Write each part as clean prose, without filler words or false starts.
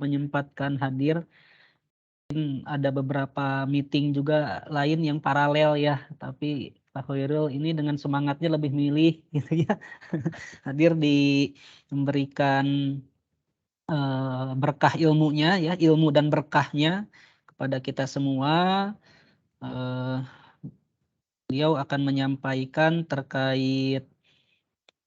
menyempatkan hadir. Ada beberapa meeting juga lain yang paralel ya, tapi Pak Khairul ini dengan semangatnya lebih milih gitu ya, hadir memberikan berkah ilmunya ya, ilmu dan berkahnya kepada kita semua. Beliau akan menyampaikan terkait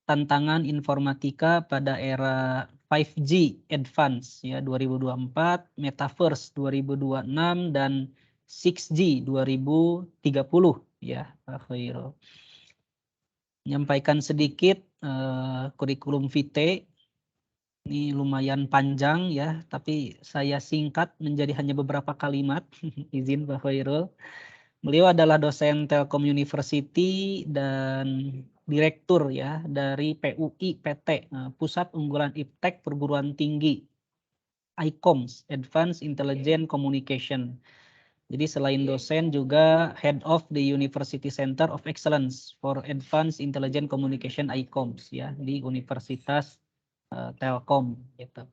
tantangan informatika pada era 5G Advance ya 2024, Metaverse 2026 dan 6G 2030 ya Pak Khairul. Menyampaikan sedikit kurikulum vitae ini lumayan panjang ya, tapi saya singkat menjadi hanya beberapa kalimat. Izin Pak Khairul. Beliau adalah dosen Telkom University dan direktur ya dari PUI PT, Pusat Unggulan Iptek Perguruan Tinggi ICOMS, Advanced Intelligent Communication. Jadi selain dosen juga Head of the University Center of Excellence for Advanced Intelligent Communication ICOMS ya di Universitas Telkom gitu.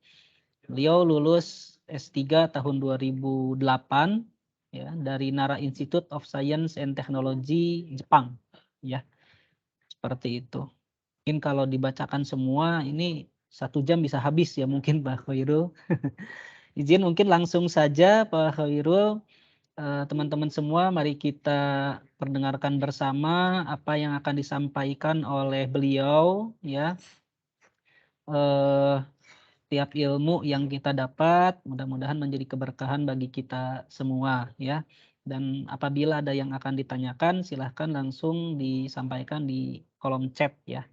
Beliau lulus S3 tahun 2008 ya dari Nara Institute of Science and Technology Jepang ya, seperti itu. Mungkin kalau dibacakan semua ini 1 jam bisa habis ya mungkin Pak Khairul. Izin mungkin langsung saja Pak Khairul, teman-teman semua mari kita perdengarkan bersama apa yang akan disampaikan oleh beliau ya. Tiap ilmu yang kita dapat mudah-mudahan menjadi keberkahan bagi kita semua ya. Dan apabila ada yang akan ditanyakan silahkan langsung disampaikan di kolom chat ya.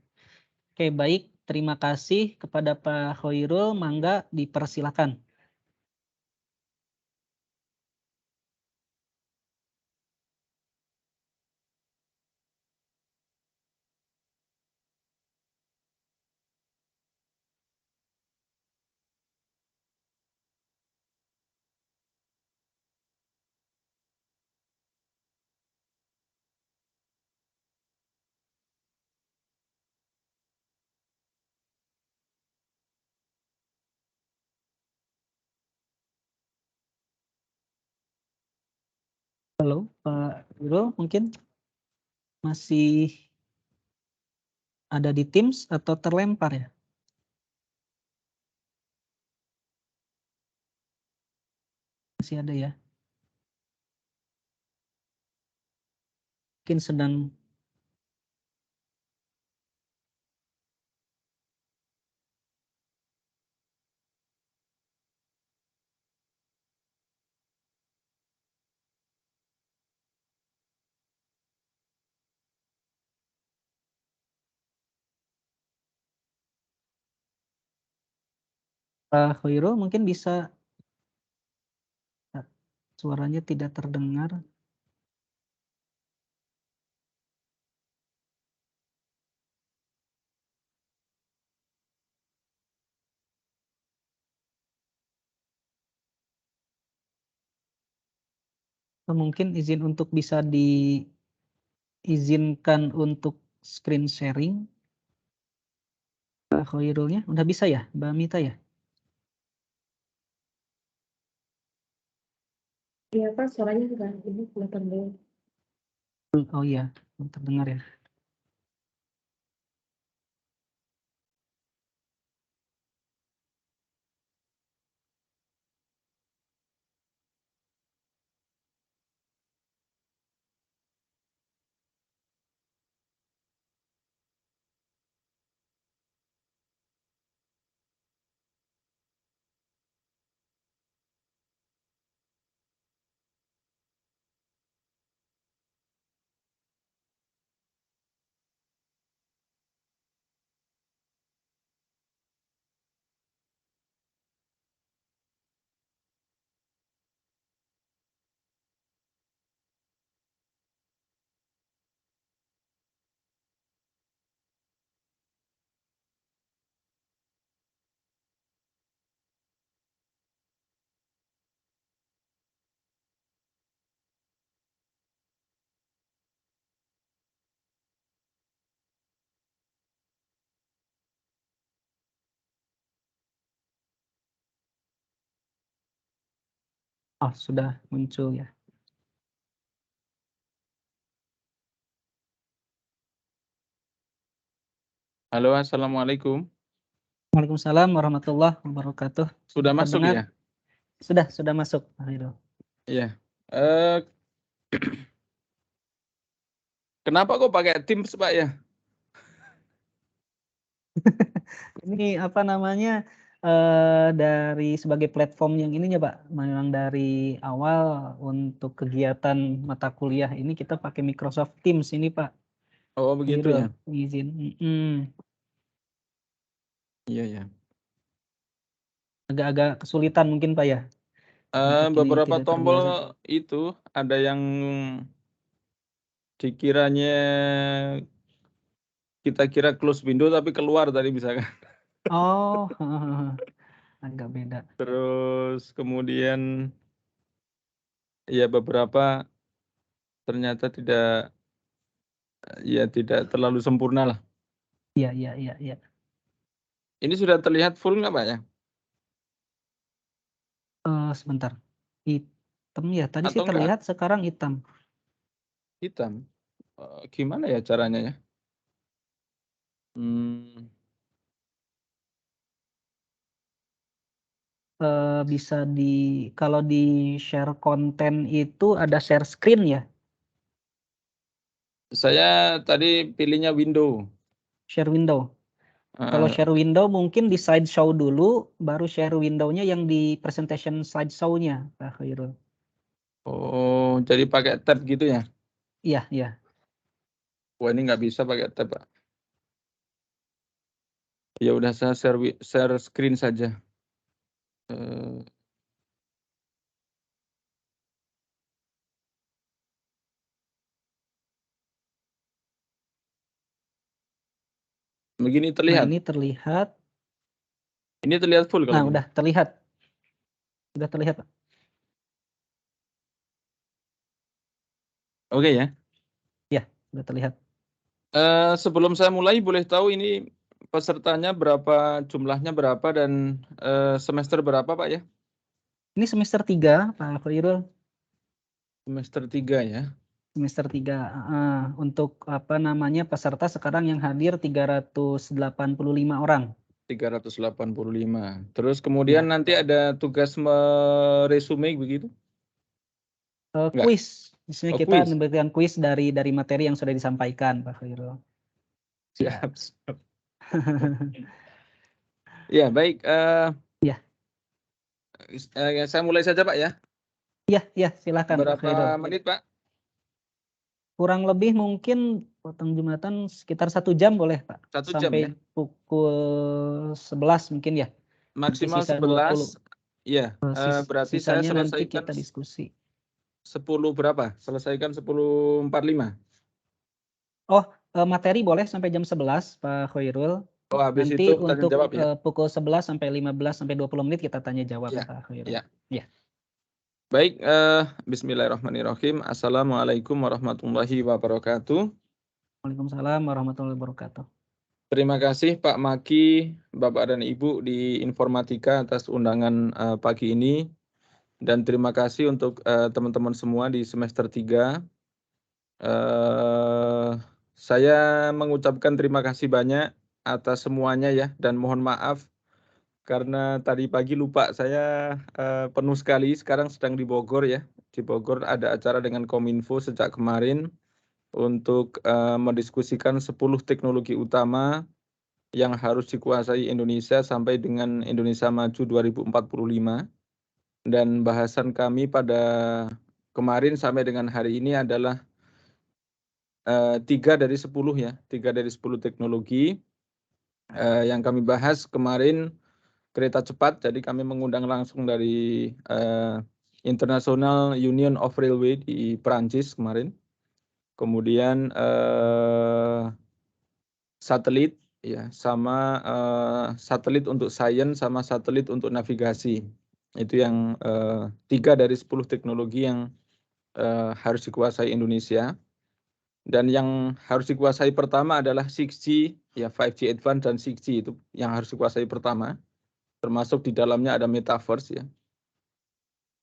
Oke baik, terima kasih kepada Pak Khairul, mangga dipersilakan. Halo Pak Khairul, mungkin masih ada di Teams atau terlempar ya? Masih ada ya? Mungkin sedang Pak Khairul mungkin bisa, suaranya tidak terdengar. Mungkin izin untuk bisa diizinkan untuk screen sharing. Pak Khairulnya udah bisa ya, Mbak Mita ya? Iya Pak, suaranya juga ini kelihatan dulu. Oh iya, terdengar ya. Oh, sudah muncul ya. Halo, Assalamualaikum. Waalaikumsalam warahmatullahi wabarakatuh. Sudah masuk Terdengar? ya? Sudah masuk, Pak Khairul. Iya. Kenapa kok pakai Teams, Pak ya? Ini apa namanya, dari sebagai platform yang ininya Pak, memang dari awal untuk kegiatan mata kuliah ini kita pakai Microsoft Teams ini Pak. Oh, begitu Khairul, ya? izin. Iya, ya. Agak-agak kesulitan mungkin Pak ya? Untuk ini Beberapa tidak tombol terbiasa. itu ada yang dikiranya kita kira close window tapi keluar tadi misalkan. Oh, agak beda. Terus kemudian ya beberapa ternyata tidak terlalu sempurna lah. Iya. Ini sudah terlihat full nggak, Pak ya? Sebentar. Hitam ya, tadi sih Atau enggak? terlihat, sekarang hitam. Hitam. Gimana ya caranya ya? Bisa kalau di share konten itu ada share screen ya? Saya tadi pilihnya window. Share window. Kalau share window mungkin di slideshow dulu, baru share window-nya yang di presentation slideshow-nya, Pak Khairul. Oh, jadi pakai tab gitu ya? Iya. Wah, ini nggak bisa pakai tab, Pak. Ya udah, saya share screen saja. Begini terlihat? Nah, ini terlihat. Ini terlihat full kalau Nah, gini? udah terlihat. Sudah terlihat, Pak. Oke ya? Ya, sudah terlihat. Sebelum saya mulai, boleh tahu ini pesertanya berapa, jumlahnya berapa, dan semester berapa, Pak ya? Ini semester 3, Pak Khairul. Semester 3 ya? Semester 3. Untuk apa namanya peserta sekarang yang hadir 385 orang. 385. Terus kemudian nanti ada tugas meresume begitu? Kuis. Misalnya kita Kuis. memberikan kuis dari materi yang sudah disampaikan, Pak Khairul. Siap. Ya, baik. Ya. Saya mulai saja, Pak ya? Ya, silakan Pak Khairul. Berapa menit, Pak? Kurang lebih mungkin potong Jumatan sekitar 1 jam boleh, Pak. 1 jam Sampai ya? pukul 11 mungkin ya. Maksimal Sisa 11. Iya, berarti saya sisanya nanti selesaikan kita diskusi. 10 berapa? Selesaikan 10.45. Oh, materi boleh sampai jam 11, Pak Khairul. Oh, habis Nanti itu tanya untuk jawab ya? pukul 11 sampai 15 sampai 20 menit kita tanya jawab, Ya, Pak Khairul. ya. Ya. Baik, bismillahirrahmanirrahim. Assalamualaikum warahmatullahi wabarakatuh. Waalaikumsalam warahmatullahi wabarakatuh. Terima kasih Pak Maki, Bapak dan Ibu di Informatika atas undangan pagi ini. Dan terima kasih untuk teman-teman semua di semester 3. Saya mengucapkan terima kasih banyak atas semuanya ya, dan mohon maaf karena tadi pagi lupa saya penuh sekali. Sekarang sedang di Bogor ya. Di Bogor ada acara dengan Kominfo sejak kemarin untuk mendiskusikan 10 teknologi utama yang harus dikuasai Indonesia sampai dengan Indonesia Maju 2045. Dan bahasan kami pada kemarin sampai dengan hari ini adalah 3 dari 10 ya, 3 dari 10 teknologi yang kami bahas kemarin. Kereta cepat, jadi kami mengundang langsung dari International Union of Railway di Perancis kemarin. Kemudian satelit ya, sama satelit untuk sains sama satelit untuk navigasi. Itu yang 3 dari 10 teknologi yang harus dikuasai Indonesia. Dan yang harus dikuasai pertama adalah 6G ya, 5G Advanced dan 6G itu yang harus dikuasai pertama. Termasuk di dalamnya ada metaverse ya.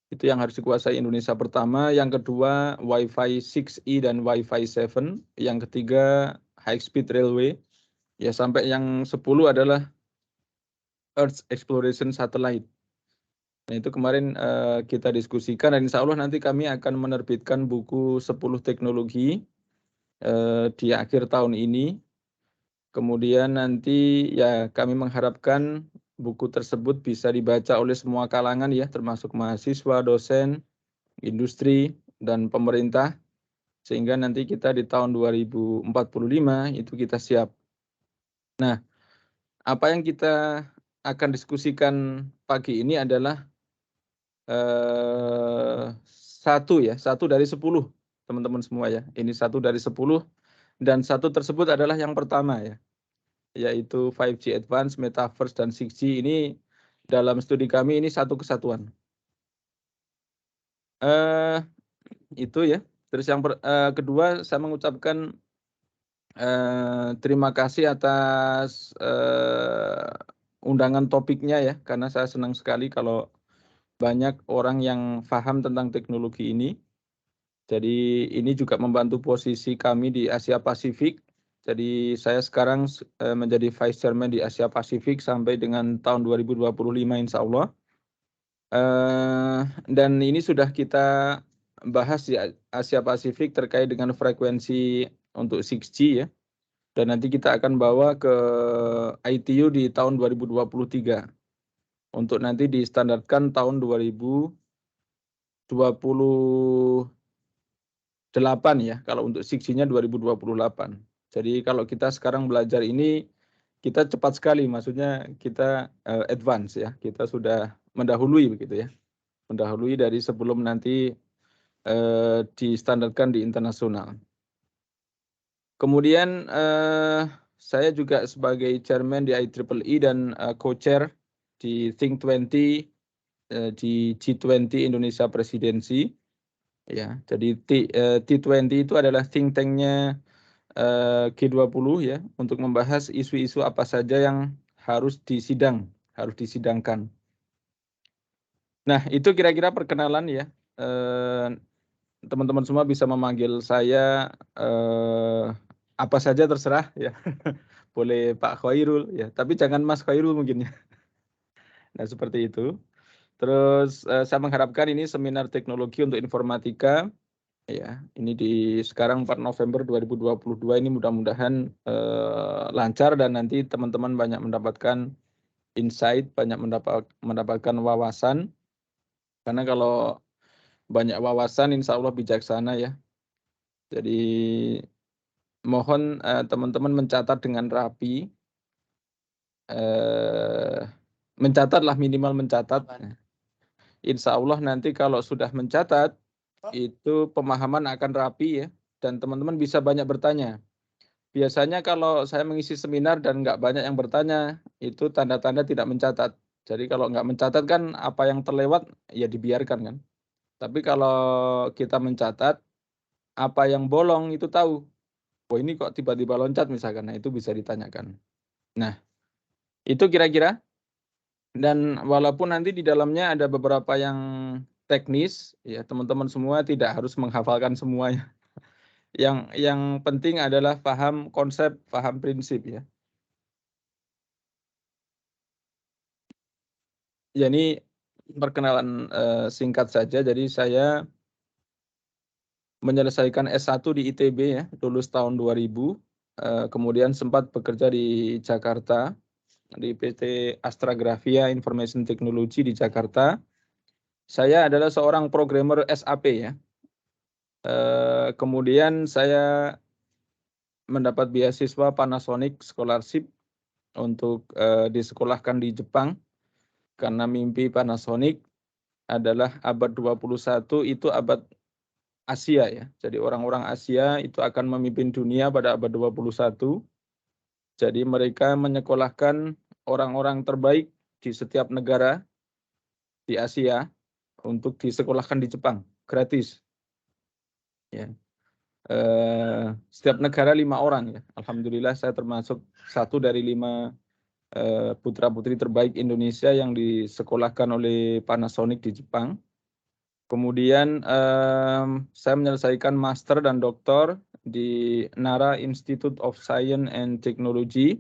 Itu yang harus dikuasai Indonesia pertama. Yang kedua Wi-Fi 6E dan Wi-Fi 7. Yang ketiga High Speed Railway. Ya sampai yang 10 adalah Earth Exploration Satellite. Nah itu kemarin kita diskusikan dan insya Allah nanti kami akan menerbitkan buku 10 teknologi di akhir tahun ini. Kemudian nanti ya kami mengharapkan buku tersebut bisa dibaca oleh semua kalangan ya, termasuk mahasiswa, dosen, industri, dan pemerintah. Sehingga nanti kita di tahun 2045 itu kita siap. Nah, apa yang kita akan diskusikan pagi ini adalah satu dari 10 teman-teman semua ya. Ini 1 dari 10 dan 1 tersebut adalah yang pertama ya, yaitu 5G Advance, Metaverse dan 6G. Ini dalam studi kami ini satu kesatuan. Itu ya. Terus yang kedua saya mengucapkan terima kasih atas undangan topiknya ya, karena saya senang sekali kalau banyak orang yang paham tentang teknologi ini. Jadi ini juga membantu posisi kami di Asia Pasifik. Jadi saya sekarang menjadi Vice Chairman di Asia Pasifik sampai dengan tahun 2025 insya Allah. Dan ini sudah kita bahas di Asia Pasifik terkait dengan frekuensi untuk 6G ya. Dan nanti kita akan bawa ke ITU di tahun 2023. Untuk nanti distandarkan tahun 2028 ya, kalau untuk 6G-nya 2028. Jadi kalau kita sekarang belajar ini, kita cepat sekali, maksudnya kita advance ya, kita sudah mendahului begitu ya. Mendahului dari sebelum nanti distandarkan di internasional. Kemudian saya juga sebagai chairman di IEEE dan co-chair di Think 20 di G20 Indonesia Presidensi. Ya, jadi T20 itu adalah think tank-nya G20 ya, untuk membahas isu-isu apa saja yang harus disidangkan. Nah, itu kira-kira perkenalan ya. Teman-teman semua bisa memanggil saya apa saja terserah ya. Boleh Pak Khairul ya, tapi jangan Mas Khairul mungkin ya. Nah, seperti itu. Terus saya mengharapkan ini seminar teknologi untuk informatika ya. Ini di sekarang 4 November 2022 ini mudah-mudahan lancar dan nanti teman-teman banyak mendapatkan insight, banyak mendapatkan wawasan. Karena kalau banyak wawasan insya Allah bijaksana ya. Jadi mohon teman-teman mencatat dengan rapi. Mencatatlah, minimal mencatat. Insya Allah nanti kalau sudah mencatat, itu pemahaman akan rapi ya. Dan teman-teman bisa banyak bertanya. Biasanya kalau saya mengisi seminar dan nggak banyak yang bertanya, itu tanda-tanda tidak mencatat. Jadi kalau nggak mencatat kan apa yang terlewat ya dibiarkan kan. Tapi kalau kita mencatat, apa yang bolong itu tahu. Oh ini kok tiba-tiba loncat misalkan, nah itu bisa ditanyakan. Nah, itu kira-kira. Dan walaupun nanti di dalamnya ada beberapa yang teknis, ya teman-teman semua tidak harus menghafalkan semuanya. Yang penting adalah paham konsep, paham prinsip ya. Ya ini perkenalan singkat saja. Jadi saya menyelesaikan S1 di ITB ya, lulus tahun 2000. Kemudian sempat bekerja di Jakarta, di PT Astragrafia Information Technology di Jakarta. Saya adalah seorang programmer SAP ya. Kemudian saya mendapat beasiswa Panasonic Scholarship untuk disekolahkan di Jepang. Karena mimpi Panasonic adalah abad 21 itu abad Asia ya. Jadi orang-orang Asia itu akan memimpin dunia pada abad 21. Jadi mereka menyekolahkan orang-orang terbaik di setiap negara di Asia untuk disekolahkan di Jepang gratis. Ya. Setiap negara 5 orang ya. Alhamdulillah saya termasuk 1 dari 5 putra-putri terbaik Indonesia yang disekolahkan oleh Panasonic di Jepang. Kemudian saya menyelesaikan master dan doktor di Nara Institute of Science and Technology,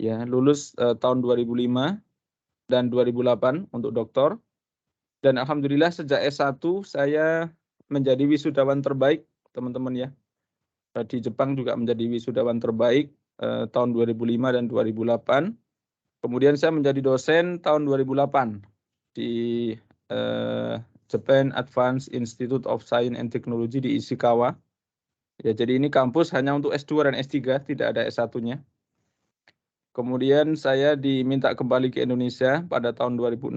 ya, lulus tahun 2005 dan 2008 untuk doktor. Dan alhamdulillah sejak S1 saya menjadi wisudawan terbaik, teman-teman ya. Di Jepang juga menjadi wisudawan terbaik tahun 2005 dan 2008. Kemudian saya menjadi dosen tahun 2008 di Japan Advanced Institute of Science and Technology di Ishikawa. Ya, jadi ini kampus hanya untuk S2 dan S3, tidak ada S1-nya. Kemudian saya diminta kembali ke Indonesia pada tahun 2016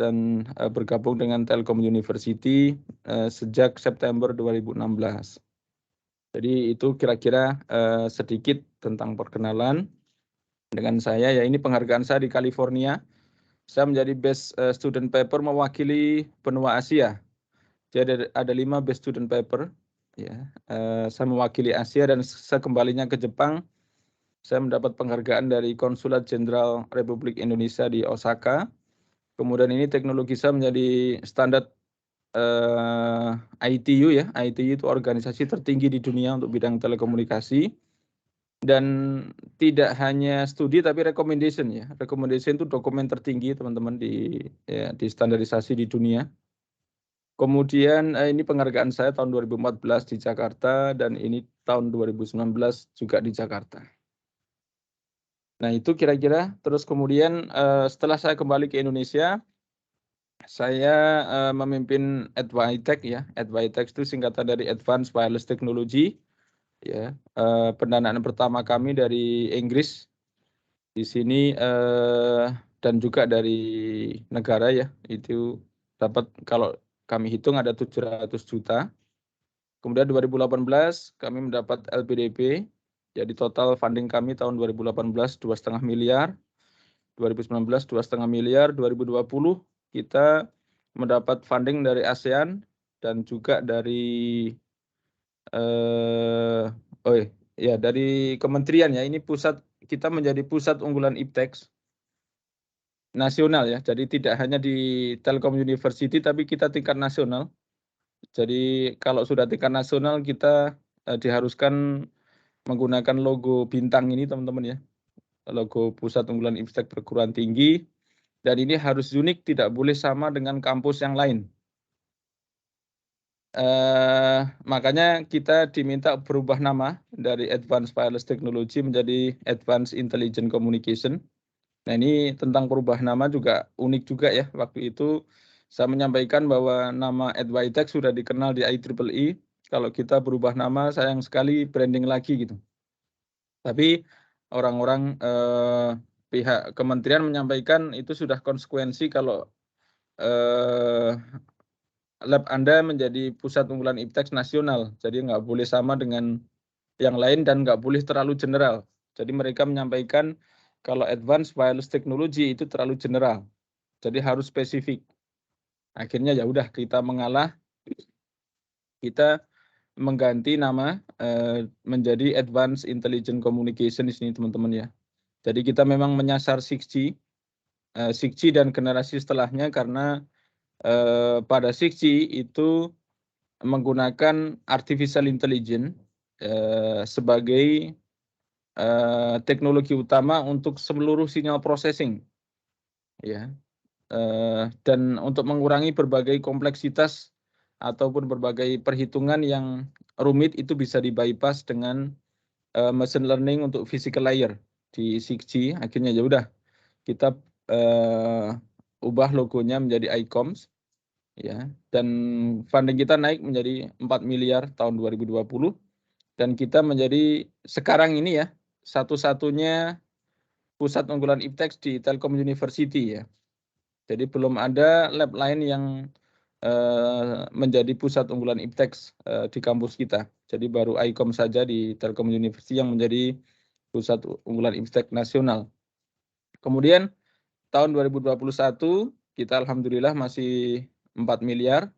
dan bergabung dengan Telkom University sejak September 2016. Jadi itu kira-kira sedikit tentang perkenalan dengan saya. Ya, ini penghargaan saya di California. Saya menjadi Best Student Paper mewakili benua Asia. Jadi ada 5 Best Student Paper. Ya, saya mewakili Asia dan sekembalinya ke Jepang, saya mendapat penghargaan dari Konsulat Jenderal Republik Indonesia di Osaka. Kemudian ini teknologi saya menjadi standar ITU ya. ITU itu organisasi tertinggi di dunia untuk bidang telekomunikasi. Dan tidak hanya studi tapi recommendation ya. Recommendation itu dokumen tertinggi teman-teman di standarisasi di dunia. Kemudian ini penghargaan saya tahun 2014 di Jakarta dan ini tahun 2019 juga di Jakarta. Nah itu kira-kira. Terus kemudian setelah saya kembali ke Indonesia, saya memimpin Advaitech ya. Advaitech itu singkatan dari Advanced Wireless Technology. Ya, pendanaan pertama kami dari Inggris di sini dan juga dari negara ya, itu dapat kalau kami hitung ada 700 juta. Kemudian 2018 kami mendapat LPDP, jadi total funding kami tahun 2018 2,5 miliar, 2019 2,5 miliar, 2020 kita mendapat funding dari ASEAN dan juga dari dari kementerian ya. Ini pusat, kita menjadi pusat unggulan IPTEX nasional ya. Jadi tidak hanya di Telkom University tapi kita tingkat nasional. Jadi kalau sudah tingkat nasional kita diharuskan menggunakan logo bintang ini teman-teman ya. Logo pusat unggulan IPTEX perguruan tinggi, dan ini harus unik, tidak boleh sama dengan kampus yang lain. Makanya kita diminta berubah nama dari Advanced Wireless Technology menjadi Advanced Intelligent Communication. Nah ini tentang perubahan nama juga unik juga ya. Waktu itu saya menyampaikan bahwa nama Advaitech sudah dikenal di IEEE. Kalau kita berubah nama sayang sekali branding lagi gitu. Tapi orang-orang pihak kementerian menyampaikan itu sudah konsekuensi kalau lab Anda menjadi pusat unggulan IPTEX nasional, jadi nggak boleh sama dengan yang lain dan nggak boleh terlalu general. Jadi mereka menyampaikan kalau Advanced Wireless Technology itu terlalu general, jadi harus spesifik. Akhirnya ya udah kita mengalah, kita mengganti nama menjadi Advanced Intelligent Communication di sini teman-teman ya. Jadi kita memang menyasar 6G dan generasi setelahnya karena pada 6G itu menggunakan artificial intelligence sebagai teknologi utama untuk seluruh sinyal processing, ya, dan untuk mengurangi berbagai kompleksitas ataupun berbagai perhitungan yang rumit itu bisa di-bypass dengan machine learning untuk physical layer di 6G. Akhirnya ya udah kita ubah logonya menjadi ICOMS. Ya, dan funding kita naik menjadi 4 miliar tahun 2020 dan kita menjadi sekarang ini ya satu-satunya pusat unggulan IPTEX di Telkom University ya. Jadi belum ada lab lain yang menjadi pusat unggulan IPTEX di kampus kita. Jadi baru ICOM saja di Telkom University yang menjadi pusat unggulan IPTEX nasional. Kemudian tahun 2021 kita alhamdulillah masih 4 miliar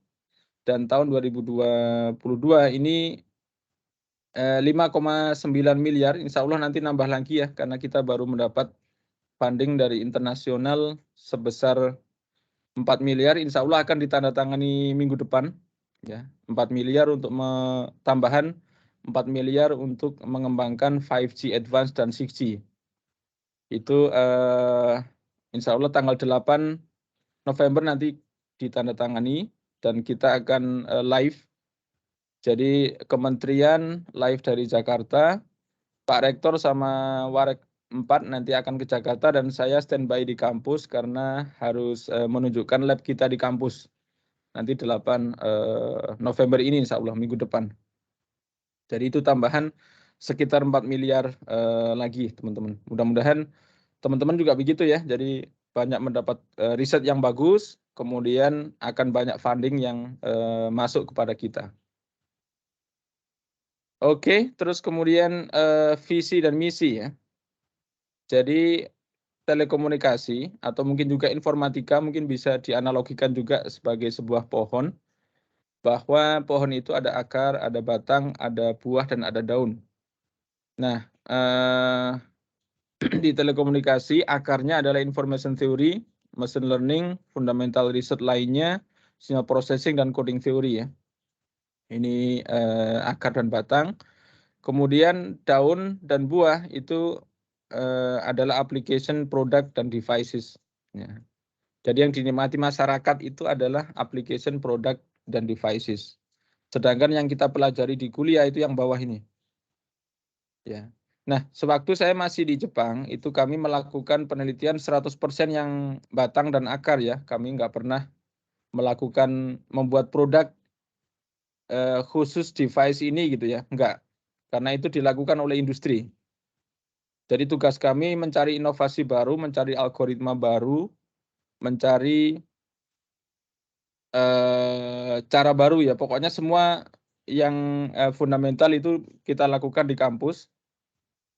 dan tahun 2022 ini 5,9 miliar. Insya Allah nanti nambah lagi ya karena kita baru mendapat funding dari internasional sebesar 4 miliar insya Allah akan ditandatangani minggu depan. Ya, 4 miliar untuk tambahan 4 miliar untuk mengembangkan 5G Advanced dan 6G. Itu insya Allah tanggal 8 November nanti ditandatangani dan kita akan live. Jadi kementerian live dari Jakarta, Pak Rektor sama Warek 4 nanti akan ke Jakarta dan saya standby di kampus karena harus menunjukkan lab kita di kampus. Nanti 8 November ini insya Allah minggu depan. Jadi itu tambahan sekitar 4 miliar lagi teman-teman. Mudah-mudahan teman-teman juga begitu ya. Jadi banyak mendapat riset yang bagus, kemudian akan banyak funding yang masuk kepada kita. Oke, terus kemudian visi dan misi ya. Jadi telekomunikasi atau mungkin juga informatika mungkin bisa dianalogikan juga sebagai sebuah pohon, bahwa pohon itu ada akar, ada batang, ada buah, dan ada daun. Nah, di telekomunikasi akarnya adalah information theory, machine learning, fundamental research lainnya, signal processing, dan coding theory ya. Ini akar dan batang. Kemudian daun dan buah itu adalah application, product, dan devices. Ya. Jadi yang dinikmati masyarakat itu adalah application, product, dan devices. Sedangkan yang kita pelajari di kuliah itu yang bawah ini. Ya. Nah, sewaktu saya masih di Jepang, itu kami melakukan penelitian 100% yang batang dan akar ya. Kami nggak pernah melakukan membuat produk khusus device ini gitu ya, enggak. Karena itu dilakukan oleh industri. Jadi tugas kami mencari inovasi baru, mencari algoritma baru, mencari cara baru ya. Pokoknya semua yang fundamental itu kita lakukan di kampus.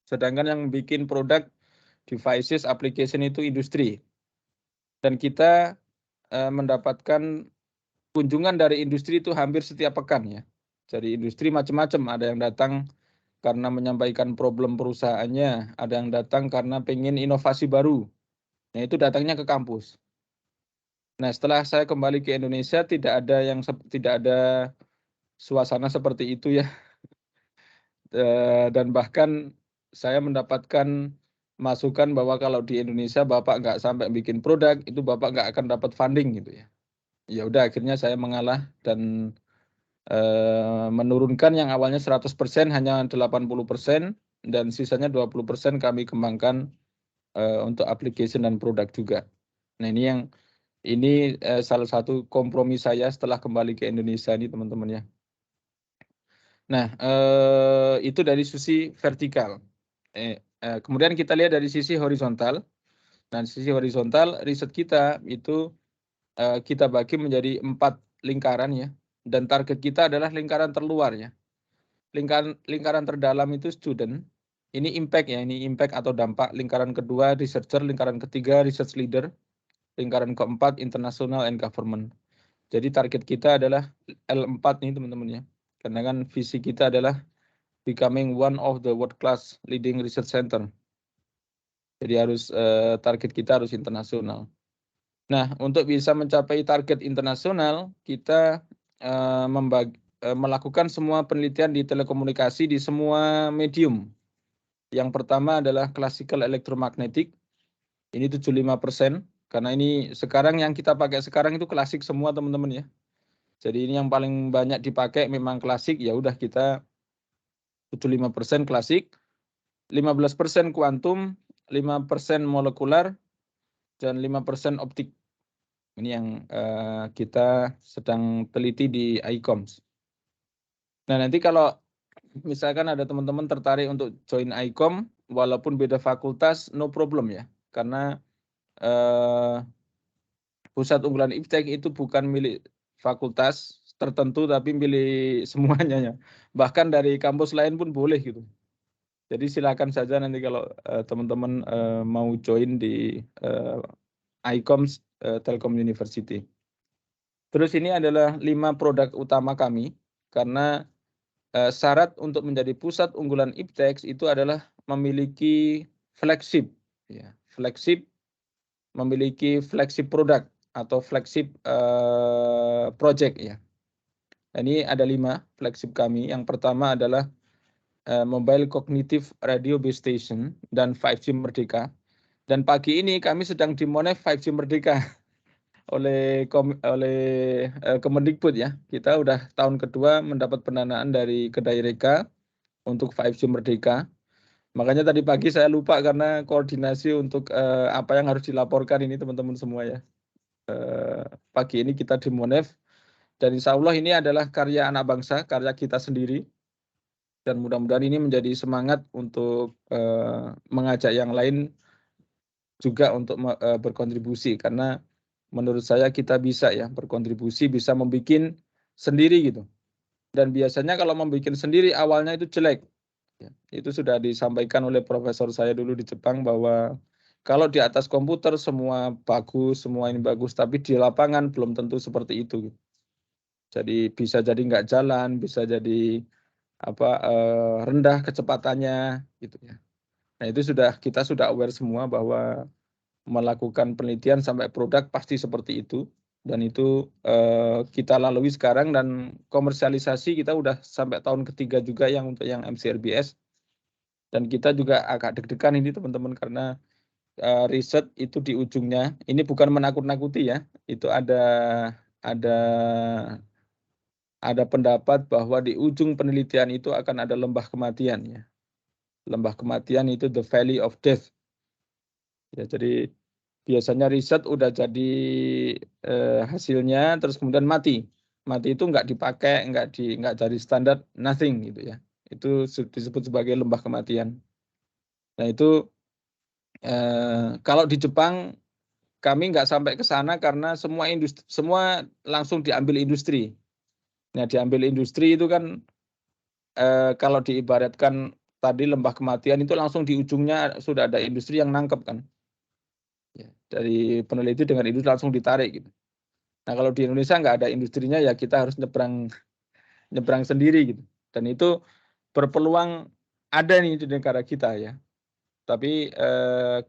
Sedangkan yang bikin produk, devices, application itu industri. Dan kita mendapatkan kunjungan dari industri itu hampir setiap pekan ya. Jadi industri macam-macam, ada yang datang karena menyampaikan problem perusahaannya, ada yang datang karena pengen inovasi baru. Nah, itu datangnya ke kampus. Nah, setelah saya kembali ke Indonesia tidak ada suasana seperti itu ya. Dan bahkan saya mendapatkan masukan bahwa kalau di Indonesia Bapak nggak sampai bikin produk, itu Bapak nggak akan dapat funding gitu ya. Ya udah akhirnya saya mengalah dan menurunkan yang awalnya 100% hanya 80% dan sisanya 20% kami kembangkan untuk application dan produk juga. Nah, ini salah satu kompromi saya setelah kembali ke Indonesia ini teman-teman ya. Nah, itu dari sisi vertikal. Kemudian kita lihat dari sisi horizontal. Nah, sisi horizontal riset kita itu kita bagi menjadi 4 lingkaran ya. Dan target kita adalah lingkaran terluar ya. Lingkaran terdalam itu student. Ini impact ya, ini impact atau dampak. Lingkaran kedua researcher, lingkaran ketiga research leader, lingkaran keempat international and government. Jadi target kita adalah L4 nih teman-teman ya. Karena kan visi kita adalah becoming one of the world class leading research center. Jadi harus target kita harus internasional. Nah, untuk bisa mencapai target internasional, kita melakukan semua penelitian di telekomunikasi di semua medium. Yang pertama adalah classical electromagnetic. Ini 75%, karena ini sekarang yang kita pakai sekarang itu klasik semua teman-teman ya. Jadi ini yang paling banyak dipakai memang klasik, ya udah kita 75% klasik, 15% kuantum, 5% molekular, dan 5% optik. Ini yang kita sedang teliti di ICOMS. Nah, nanti kalau misalkan ada teman-teman tertarik untuk join ICOM, walaupun beda fakultas, no problem ya. Karena pusat unggulan IPTEK itu bukan milik fakultas tertentu, tapi milik semuanya ya. Bahkan dari kampus lain pun boleh gitu. Jadi silakan saja nanti kalau teman-teman mau join di ICOMS Telkom University. Terus ini adalah 5 produk utama kami, karena syarat untuk menjadi pusat unggulan IPTEK itu adalah memiliki flagship, ya, flagship, memiliki flagship produk. atau flagship project ya. Ini ada 5 flagship kami. Yang pertama adalah Mobile Cognitive Radio Base Station dan 5G Merdeka. Dan pagi ini kami sedang dimonef 5G Merdeka oleh Kemendikbud ya. Kita udah tahun kedua mendapat pendanaan dari Kedaireka untuk 5G Merdeka. Makanya tadi pagi saya lupa karena koordinasi untuk apa yang harus dilaporkan ini teman-teman semua ya. Pagi ini kita dimonef. Dan insya Allah ini adalah karya anak bangsa, karya kita sendiri. Dan mudah-mudahan ini menjadi semangat untuk mengajak yang lain juga untuk berkontribusi. Karena menurut saya kita bisa ya berkontribusi, bisa membuat sendiri gitu. Dan biasanya kalau membuat sendiri awalnya itu jelek. Ya, itu sudah disampaikan oleh profesor saya dulu di Jepang bahwa kalau di atas komputer semua bagus, semua ini bagus, tapi di lapangan belum tentu seperti itu. Gitu. Jadi bisa jadi nggak jalan, bisa jadi rendah kecepatannya gitu ya. Nah itu kita sudah aware semua bahwa melakukan penelitian sampai produk pasti seperti itu, dan itu kita lalui sekarang, dan komersialisasi kita udah sampai tahun ketiga juga yang untuk yang MCRBS, dan kita juga agak deg-degan ini teman-teman karena riset itu di ujungnya ini bukan menakut-nakuti ya, itu ada pendapat bahwa di ujung penelitian itu akan ada lembah kematian ya. Lembah kematian itu the valley of death. Ya, jadi biasanya riset udah jadi hasilnya terus kemudian mati. Mati itu nggak dipakai, nggak jadi standar, nothing gitu ya. Itu disebut sebagai lembah kematian. Nah itu kalau di Jepang kami nggak sampai ke sana karena semua langsung diambil industri. Nah, diambil industri itu kan kalau diibaratkan tadi lembah kematian itu langsung di ujungnya sudah ada industri yang nangkep kan. Ya, dari peneliti dengan industri langsung ditarik gitu. Nah, kalau di Indonesia nggak ada industrinya ya kita harus nyebrang sendiri gitu. Dan itu berpeluang ada nih di negara kita ya. Tapi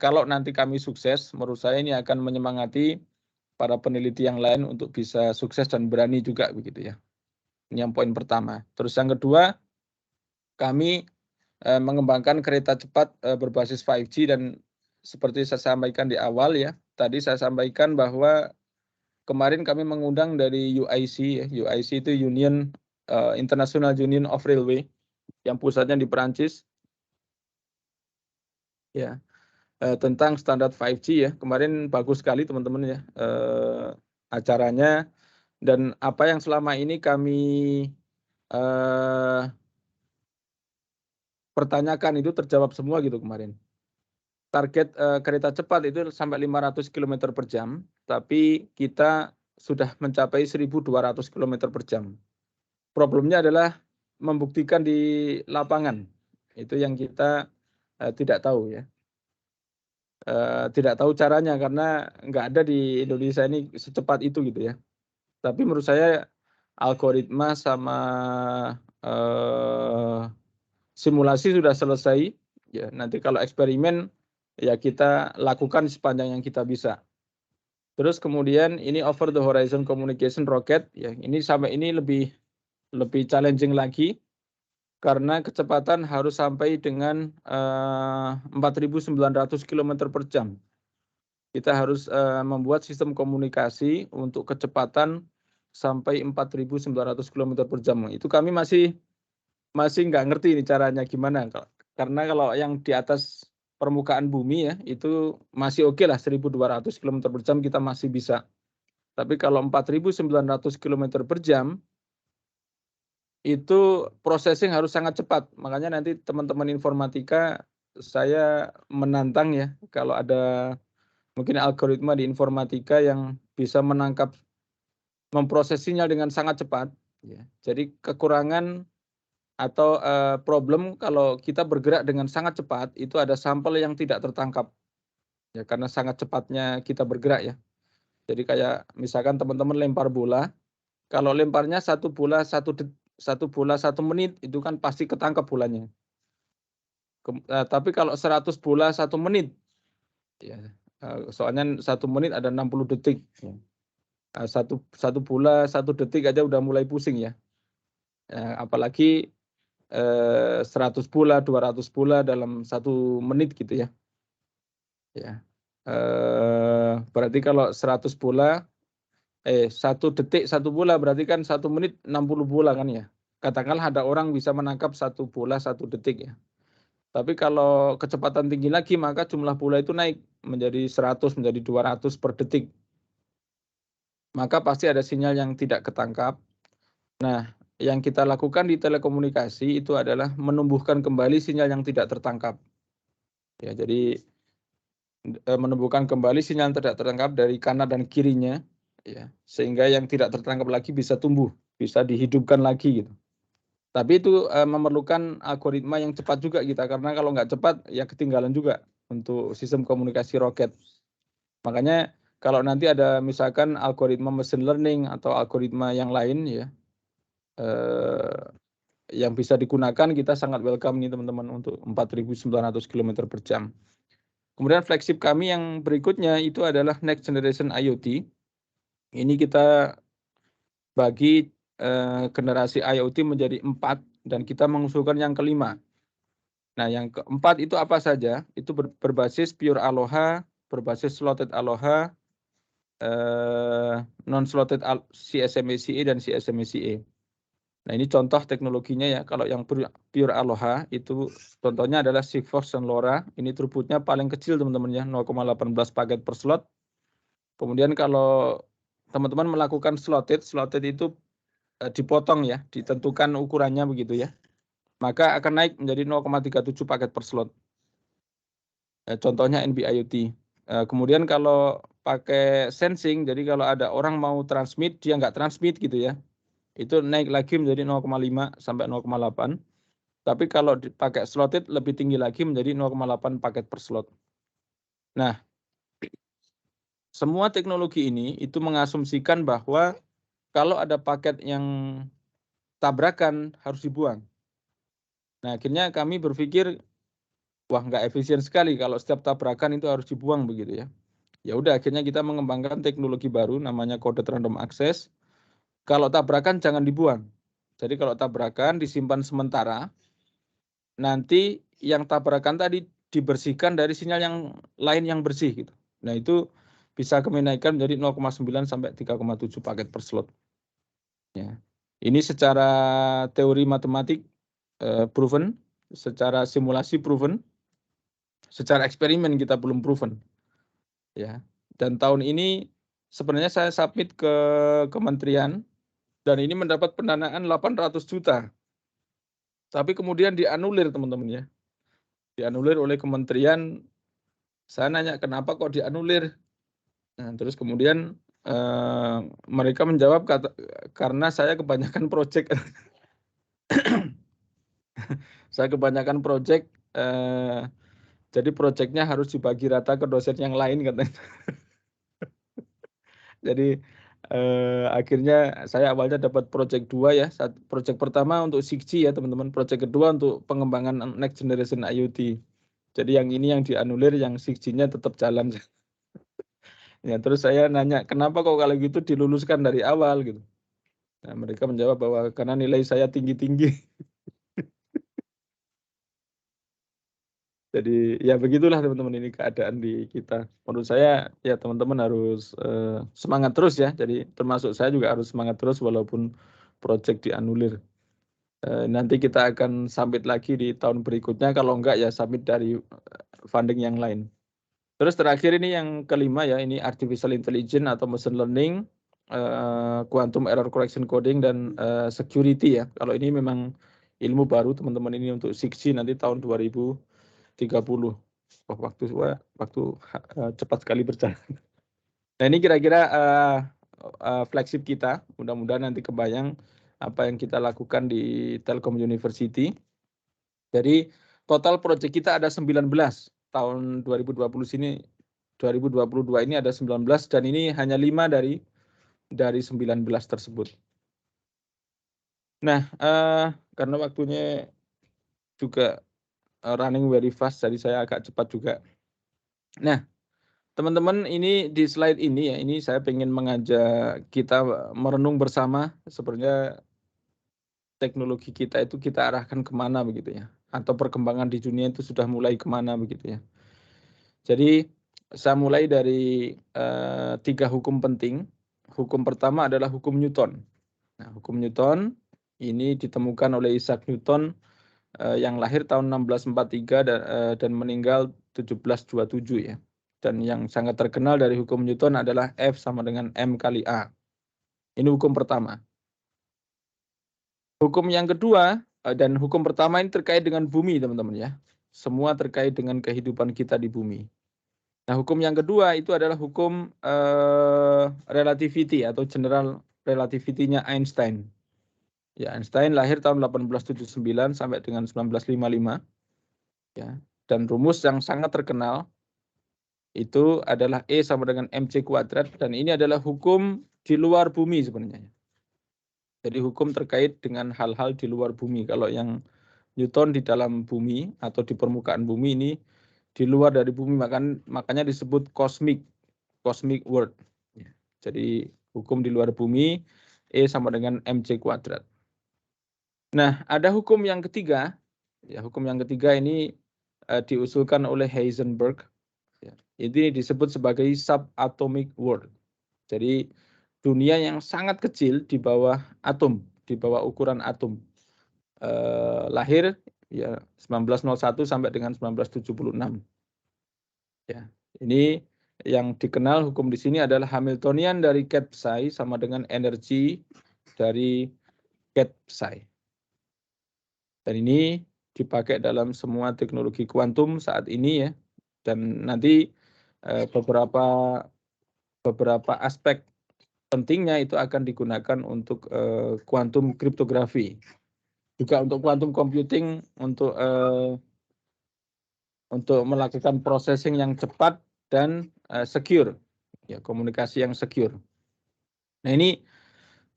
kalau nanti kami sukses, menurut saya ini akan menyemangati para peneliti yang lain untuk bisa sukses dan berani juga begitu ya. Ini yang poin pertama. Terus yang kedua, kami mengembangkan kereta cepat berbasis 5G, dan seperti saya sampaikan di awal ya, tadi saya sampaikan bahwa kemarin kami mengundang dari UIC ya. UIC itu International Union of Railway yang pusatnya di Perancis ya, tentang standar 5G ya. Kemarin bagus sekali teman-teman ya acaranya, dan apa yang selama ini kami pertanyakan itu terjawab semua gitu kemarin. Target kereta cepat itu sampai 500 km per jam, tapi kita sudah mencapai 1.200 km per jam. Problemnya adalah membuktikan di lapangan. Itu yang kita tidak tahu ya. Tidak tahu caranya karena nggak ada di Indonesia ini secepat itu gitu ya. Tapi menurut saya algoritma sama simulasi sudah selesai. Ya, nanti kalau eksperimen ya kita lakukan sepanjang yang kita bisa. Terus kemudian ini over the horizon communication rocket ya, ini sampai ini lebih challenging lagi karena kecepatan harus sampai dengan 4.900 km per jam. Kita harus membuat sistem komunikasi untuk kecepatan sampai 4.900 km per jam. Itu kami masih nggak ngerti ini caranya gimana, karena kalau yang di atas permukaan bumi ya itu masih oke lah, 1.200 km per jam kita masih bisa. Tapi kalau 4.900 km per jam itu processing harus sangat cepat. Makanya nanti teman-teman informatika saya menantang ya kalau ada mungkin algoritma di informatika yang bisa memproses sinyal dengan sangat cepat. Ya. Jadi kekurangan atau problem kalau kita bergerak dengan sangat cepat itu ada sampel yang tidak tertangkap ya karena sangat cepatnya kita bergerak ya. Jadi kayak misalkan teman-teman lempar bola, kalau lemparnya satu bola 1 menit itu kan pasti ketangkap bolanya. Tapi kalau 100 bola 1 menit ya, soalnya 1 menit ada 60 detik. Ya. Satu bola 1 detik aja udah mulai pusing ya. Apalagi 100 bola, 200 bola dalam 1 menit gitu ya. Ya. Berarti kalau 100 bola 1 detik 1 bola berarti kan 1 menit 60 bola kan ya. Katakanlah ada orang bisa menangkap 1 bola 1 detik ya. Tapi kalau kecepatan tinggi lagi maka jumlah bola itu naik menjadi 100, menjadi 200 per detik. Maka pasti ada sinyal yang tidak ketangkap. Nah, yang kita lakukan di telekomunikasi itu adalah menumbuhkan kembali sinyal yang tidak tertangkap. Ya, jadi menumbuhkan kembali sinyal yang tidak tertangkap dari kanan dan kirinya, ya, sehingga yang tidak tertangkap lagi bisa tumbuh, bisa dihidupkan lagi gitu. Tapi itu memerlukan algoritma yang cepat juga kita, karena kalau nggak cepat ya ketinggalan juga untuk sistem komunikasi roket. Makanya kalau nanti ada misalkan algoritma machine learning atau algoritma yang lain ya, yang bisa digunakan, kita sangat welcome nih teman-teman untuk 4.900 km per jam. Kemudian flagship kami yang berikutnya itu adalah Next Generation IoT. Ini kita bagi generasi IoT menjadi 4 dan kita mengusulkan yang kelima. Nah, yang keempat itu apa saja? Itu berbasis Pure Aloha, berbasis Slotted Aloha, non-slotted CSMA-CA dan CSMA-CA. Nah, ini contoh teknologinya ya. Kalau yang Pure Aloha itu contohnya adalah Sigfox dan LoRa. Ini throughputnya paling kecil teman-teman ya, 0,18 paket per slot. Kemudian kalau teman-teman melakukan slotted itu dipotong ya, ditentukan ukurannya begitu ya. Maka akan naik menjadi 0,37 paket per slot. Contohnya NB-IoT. Kemudian kalau pakai sensing, jadi kalau ada orang mau transmit, dia nggak transmit gitu ya. Itu naik lagi menjadi 0,5 sampai 0,8. Tapi kalau dipakai slotted lebih tinggi lagi menjadi 0,8 paket per slot. Nah, semua teknologi ini itu mengasumsikan bahwa kalau ada paket yang tabrakan harus dibuang. Nah, akhirnya kami berpikir, wah nggak efisien sekali kalau setiap tabrakan itu harus dibuang begitu ya. Ya udah, akhirnya kita mengembangkan teknologi baru namanya coded random access. Kalau tabrakan jangan dibuang. Jadi kalau tabrakan disimpan sementara, nanti yang tabrakan tadi dibersihkan dari sinyal yang lain yang bersih gitu. Nah, itu bisa kami naikkan menjadi 0,9 sampai 3,7 paket per slot. Ya. Ini secara teori matematik proven, secara simulasi proven, secara eksperimen kita belum proven. Ya. Dan tahun ini sebenarnya saya submit ke kementerian dan ini mendapat pendanaan 800 juta. Tapi kemudian dianulir teman-teman ya. Dianulir oleh kementerian. Saya nanya kenapa kok dianulir. Nah, terus kemudian mereka menjawab karena saya kebanyakan proyek. Saya kebanyakan proyek, jadi proyeknya harus dibagi rata ke dosen yang lain katanya. Jadi akhirnya saya awalnya dapat proyek 2 ya. Proyek pertama untuk 6G ya teman-teman. Proyek kedua untuk pengembangan Next Generation IoT. Jadi yang ini yang dianulir, yang 6G-nya tetap jalan. Ya, terus saya nanya, kenapa kok kalau gitu diluluskan dari awal gitu. Nah, mereka menjawab bahwa karena nilai saya tinggi-tinggi. Jadi ya begitulah teman-teman, ini keadaan di kita. Menurut saya ya teman-teman harus semangat terus ya. Jadi termasuk saya juga harus semangat terus walaupun proyek dianulir. Nanti kita akan submit lagi di tahun berikutnya. Kalau enggak ya submit dari funding yang lain. Terus terakhir ini yang kelima ya, ini artificial intelligence atau machine learning, quantum error correction coding dan security ya. Kalau ini memang ilmu baru teman-teman, ini untuk 6G nanti tahun 2030. Oh, waktu cepat sekali berjalan. Nah, ini kira-kira flagship kita. Mudah-mudahan nanti kebayang apa yang kita lakukan di Telkom University. Jadi total proyek kita ada 19 tahun 2022 ini ada 19 dan ini hanya 5 dari 19 tersebut. Nah, karena waktunya juga running very fast, jadi saya agak cepat juga. Nah, teman-teman, ini di slide ini ya, ini saya ingin mengajak kita merenung bersama sebenarnya teknologi kita itu kita arahkan kemana begitu ya, atau perkembangan di dunia itu sudah mulai kemana begitu ya. Jadi saya mulai dari 3 hukum penting. Hukum pertama adalah hukum Newton. Nah, hukum Newton ini ditemukan oleh Isaac Newton yang lahir tahun 1643 dan meninggal 1727 ya. Dan yang sangat terkenal dari hukum Newton adalah F sama dengan M kali A. Ini hukum pertama. Hukum yang kedua, dan hukum pertama ini terkait dengan bumi, teman-teman ya. Semua terkait dengan kehidupan kita di bumi. Nah, hukum yang kedua itu adalah hukum relativity atau general relativity-nya Einstein. Ya, Einstein lahir tahun 1879 sampai dengan 1955. Ya, dan rumus yang sangat terkenal itu adalah E sama dengan mc kuadrat, dan ini adalah hukum di luar bumi sebenarnya. Jadi hukum terkait dengan hal-hal di luar bumi. Kalau yang Newton di dalam bumi atau di permukaan bumi, ini di luar dari bumi, makanya disebut cosmic world. Jadi hukum di luar bumi, E sama dengan mc kuadrat. Nah, ada hukum yang ketiga. Ya, hukum yang ketiga ini diusulkan oleh Heisenberg. Ya, ini disebut sebagai subatomic world. Jadi dunia yang sangat kecil di bawah atom, di bawah ukuran atom. Lahir ya 1901 sampai dengan 1976. Ya, ini yang dikenal hukum di sini adalah Hamiltonian dari ket psi sama dengan energi dari ket psi. Dan ini dipakai dalam semua teknologi kuantum saat ini ya. Dan nanti beberapa aspek pentingnya itu akan digunakan untuk kuantum kriptografi. Juga untuk quantum computing, untuk melakukan processing yang cepat dan secure, ya, komunikasi yang secure. Nah, ini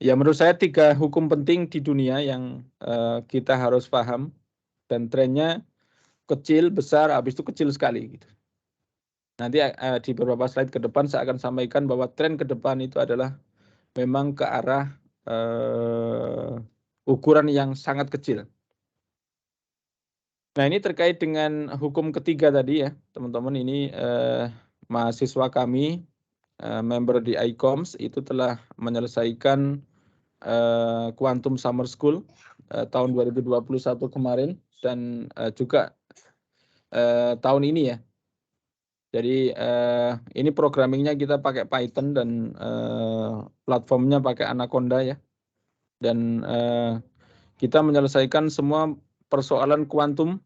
ya menurut saya 3 hukum penting di dunia yang kita harus paham, dan trennya kecil, besar, habis itu kecil sekali gitu. Nanti di beberapa slide ke depan saya akan sampaikan bahwa tren ke depan itu adalah memang ke arah ukuran yang sangat kecil. Nah, ini terkait dengan hukum ketiga tadi ya, teman-teman. Ini mahasiswa kami, member di ICOMS itu telah menyelesaikan Quantum Summer School tahun 2021 kemarin, dan juga tahun ini ya. Jadi ini programmingnya kita pakai Python dan platformnya pakai Anaconda ya. Dan kita menyelesaikan semua persoalan kuantum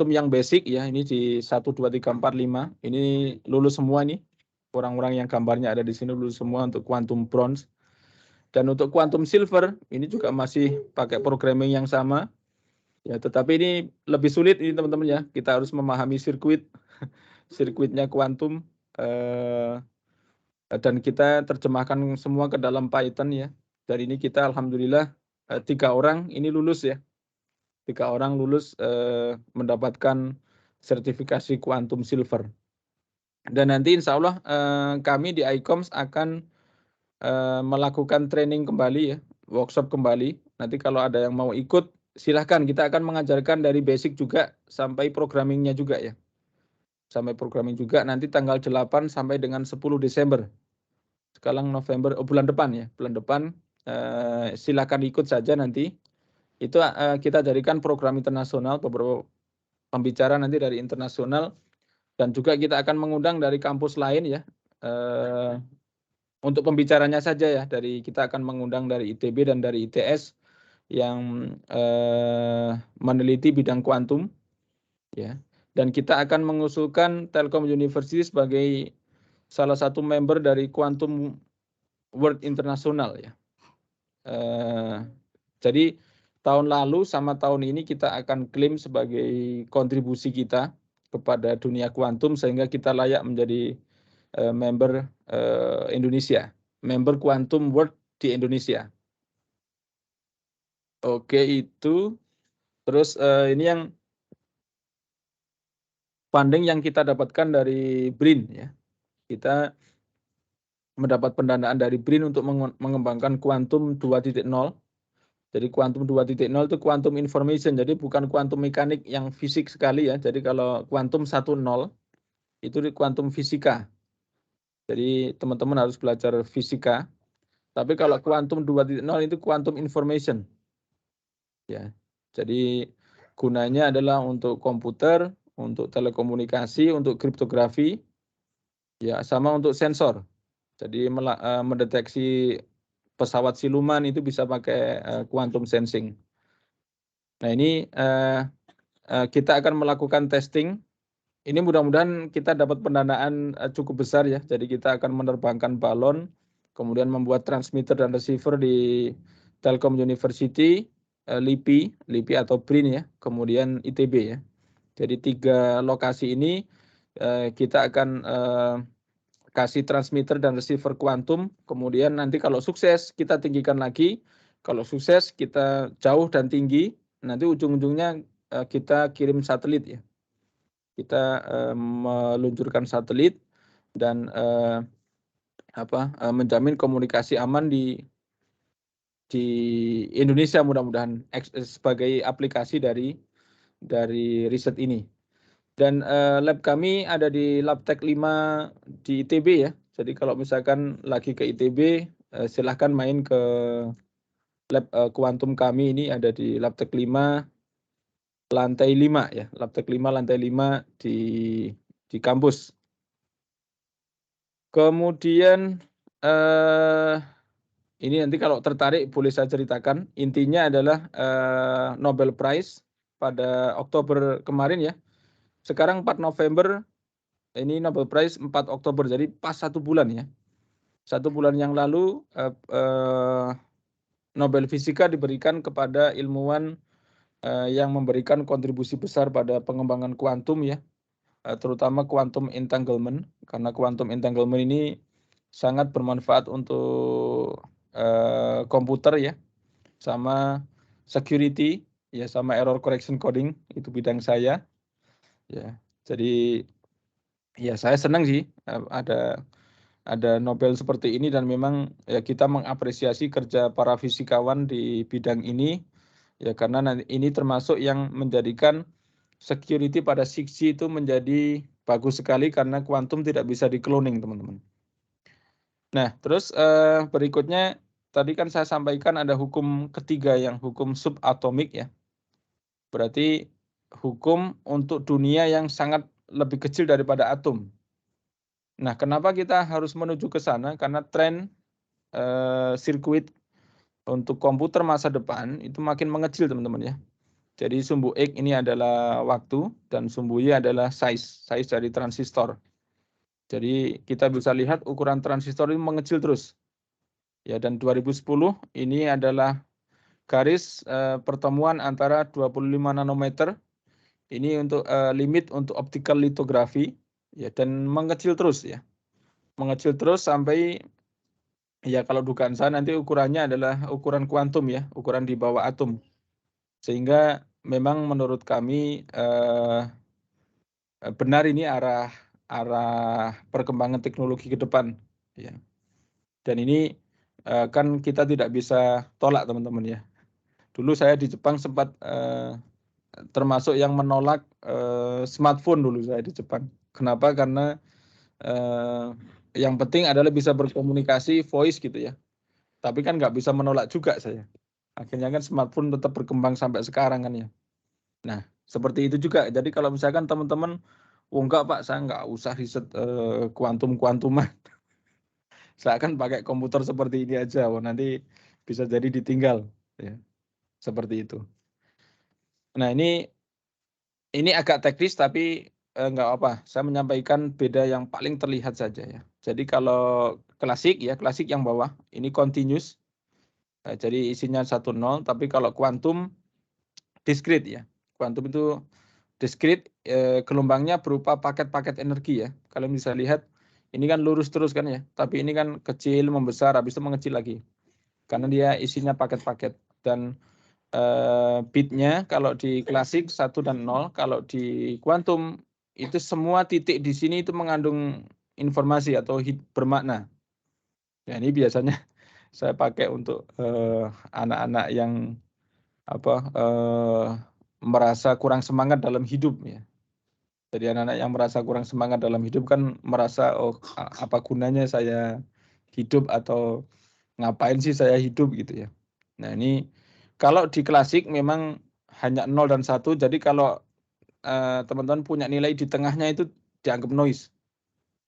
yang basic ya. Ini di 1, 2, 3, 4, 5. Ini lulus semua nih. Orang-orang yang gambarnya ada di sini lulus semua untuk quantum bronze. Dan untuk quantum silver ini juga masih pakai programming yang sama. Ya, tetapi ini lebih sulit ini teman-teman ya. Kita harus memahami sirkuitnya kuantum, dan kita terjemahkan semua ke dalam Python ya. Dari ini kita alhamdulillah 3 orang ini lulus ya. 3 orang lulus mendapatkan sertifikasi kuantum silver. Dan nanti insya Allah kami di ICOMS akan melakukan training kembali ya, workshop kembali. Nanti kalau ada yang mau ikut silahkan, kita akan mengajarkan dari basic juga sampai programmingnya juga ya. Sampai programming juga nanti tanggal 8 sampai dengan 10 Desember. Sekarang November, bulan depan ya. Bulan depan silakan ikut saja nanti. Itu kita jadikan program internasional, beberapa pembicara nanti dari internasional, dan juga kita akan mengundang dari kampus lain ya. Untuk pembicaranya saja ya, kita akan mengundang dari ITB dan dari ITS yang meneliti bidang kuantum ya. Dan kita akan mengusulkan Telkom University sebagai salah satu member dari Quantum World International ya. Jadi tahun lalu sama tahun ini kita akan klaim sebagai kontribusi kita kepada dunia kuantum sehingga kita layak menjadi member Indonesia, member Quantum World di Indonesia. Oke, itu terus ini yang funding yang kita dapatkan dari BRIN ya. Kita mendapat pendanaan dari BRIN untuk mengembangkan kuantum 2.0. Jadi kuantum 2.0 itu quantum information, jadi bukan kuantum mekanik yang fisik sekali ya. Jadi kalau kuantum 1.0 itu di kuantum fisika. Jadi teman-teman harus belajar fisika. Tapi kalau kuantum 2.0 itu quantum information. Ya. Jadi gunanya adalah untuk komputer, untuk telekomunikasi, untuk kriptografi, ya sama untuk sensor. Jadi mendeteksi pesawat siluman itu bisa pakai quantum sensing. Nah ini kita akan melakukan testing. Ini mudah-mudahan kita dapat pendanaan cukup besar ya. Jadi kita akan menerbangkan balon, kemudian membuat transmitter dan receiver di Telkom University, LIPI atau BRIN ya, kemudian ITB ya. Jadi 3 lokasi ini kita akan kasih transmitter dan receiver kuantum, kemudian nanti kalau sukses kita tinggikan lagi, kalau sukses kita jauh dan tinggi, nanti ujung-ujungnya kita kirim satelit ya. Kita meluncurkan satelit dan menjamin komunikasi aman di Indonesia mudah-mudahan sebagai aplikasi dari riset ini. Dan lab kami ada di Labtek 5 di ITB ya. Jadi kalau misalkan lagi ke ITB, silahkan main ke lab kuantum kami ini ada di Labtek 5 lantai 5 ya. Labtek 5 lantai 5 di kampus. Kemudian ini nanti kalau tertarik boleh saya ceritakan. Intinya adalah Nobel Prize pada Oktober kemarin ya. Sekarang 4 November, ini Nobel Prize 4 Oktober, jadi pas 1 bulan ya. 1 bulan yang lalu Nobel Fisika diberikan kepada ilmuwan yang memberikan kontribusi besar pada pengembangan kuantum ya, terutama quantum entanglement, karena quantum entanglement ini sangat bermanfaat untuk komputer ya, sama security ya, sama error correction coding, itu bidang saya ya. Jadi ya saya senang sih ada Nobel seperti ini, dan memang ya kita mengapresiasi kerja para fisikawan di bidang ini ya, karena ini termasuk yang menjadikan security pada 6G itu menjadi bagus sekali karena kuantum tidak bisa di-cloning, teman-teman. Nah, terus berikutnya tadi kan saya sampaikan ada hukum ketiga yang hukum subatomik ya. Berarti hukum untuk dunia yang sangat lebih kecil daripada atom. Nah, kenapa kita harus menuju ke sana? Karena tren sirkuit untuk komputer masa depan itu makin mengecil, teman-teman ya. Jadi sumbu X ini adalah waktu dan sumbu Y adalah size dari transistor. Jadi kita bisa lihat ukuran transistor ini mengecil terus. Ya, dan 2010 ini adalah garis pertemuan antara 25 nanometer ini untuk limit untuk optical lithography ya, dan mengecil terus ya. Mengecil terus sampai ya, kalau dugaan saya nanti ukurannya adalah ukuran kuantum ya, ukuran di bawah atom. Sehingga memang menurut kami benar ini arah perkembangan teknologi ke depan ya. Dan ini kan kita tidak bisa tolak, teman-teman ya. Dulu saya di Jepang sempat termasuk yang menolak smartphone dulu saya di Jepang. Kenapa? Karena yang penting adalah bisa berkomunikasi voice gitu ya. Tapi kan nggak bisa menolak juga saya. Akhirnya kan smartphone tetap berkembang sampai sekarang kan ya. Nah, seperti itu juga. Jadi kalau misalkan teman-teman, enggak Pak, saya nggak usah riset kuantum-kuantuman. Saya akan pakai komputer seperti ini aja. Nanti bisa jadi ditinggal. Ya, seperti itu. Nah, ini agak teknis tapi nggak apa. Saya menyampaikan beda yang paling terlihat saja ya. Jadi kalau klasik ya, klasik yang bawah, ini continuous. Jadi isinya 1-0, tapi kalau kuantum discrete ya. Kuantum itu discrete, gelombangnya berupa paket-paket energi ya. Kalian bisa lihat ini kan lurus terus kan ya, tapi ini kan kecil membesar habis itu mengecil lagi. Karena dia isinya paket-paket, dan bitnya kalau di klasik 1 dan 0, kalau di kuantum itu semua titik di sini itu mengandung informasi atau bermakna. Ya, ini biasanya saya pakai untuk anak-anak yang merasa kurang semangat dalam hidup ya. Jadi anak-anak yang merasa kurang semangat dalam hidup kan merasa apa gunanya saya hidup atau ngapain sih saya hidup gitu ya. Nah, ini kalau di klasik memang hanya 0 dan 1. Jadi kalau teman-teman punya nilai di tengahnya itu dianggap noise.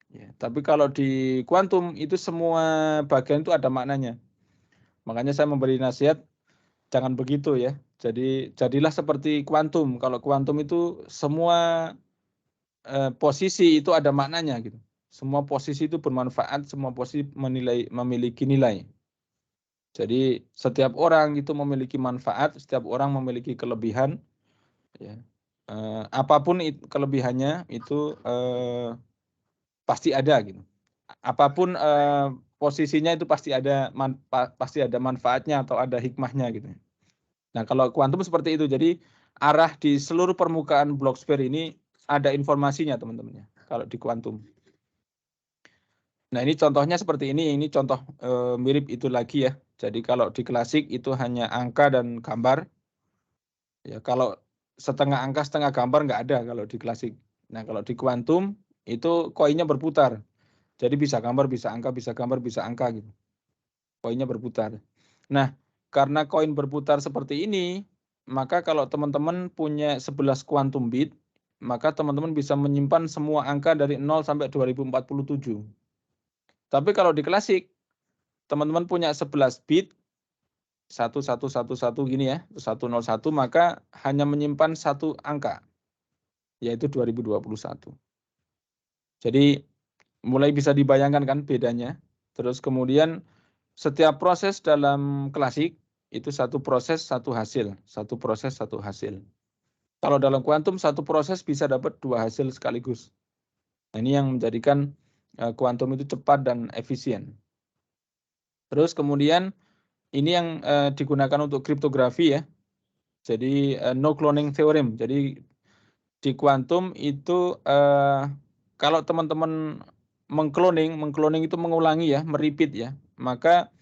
Ya, tapi kalau di kuantum itu semua bagian itu ada maknanya. Makanya saya memberi nasihat jangan begitu ya. Jadi jadilah seperti kuantum. Kalau kuantum itu semua posisi itu ada maknanya gitu. Semua posisi itu bermanfaat, semua posisi memiliki nilai. Jadi setiap orang itu memiliki manfaat, setiap orang memiliki kelebihan. Ya. Apapun kelebihannya itu pasti ada gitu. Apapun posisinya itu pasti ada manfaatnya atau ada hikmahnya gitu. Nah, kalau kuantum seperti itu. Jadi arah di seluruh permukaan blocksfere ini ada informasinya teman-teman ya. Kalau di kuantum. Nah, ini contohnya seperti ini. Ini contoh mirip itu lagi ya. Jadi kalau di klasik itu hanya angka dan gambar. Ya, kalau setengah angka setengah gambar nggak ada kalau di klasik. Nah, kalau di kuantum itu koinnya berputar. Jadi bisa gambar, bisa angka, bisa gambar, bisa angka gitu. Koinnya berputar. Nah, karena koin berputar seperti ini, maka kalau teman-teman punya 11 quantum bit, maka teman-teman bisa menyimpan semua angka dari 0 sampai 2047. Tapi kalau di klasik, teman-teman punya 11 bit, 1111 gini ya, 101, maka hanya menyimpan satu angka, yaitu 2021. Jadi mulai bisa dibayangkan kan bedanya. Terus kemudian setiap proses dalam klasik itu satu proses satu hasil, satu proses satu hasil. Kalau dalam kuantum satu proses bisa dapat dua hasil sekaligus. Nah, ini yang menjadikan kuantum itu cepat dan efisien. Terus kemudian ini yang digunakan untuk kriptografi ya. Jadi no cloning theorem. Jadi di kuantum itu kalau teman-teman mengcloning itu mengulangi ya, merepeat ya, maka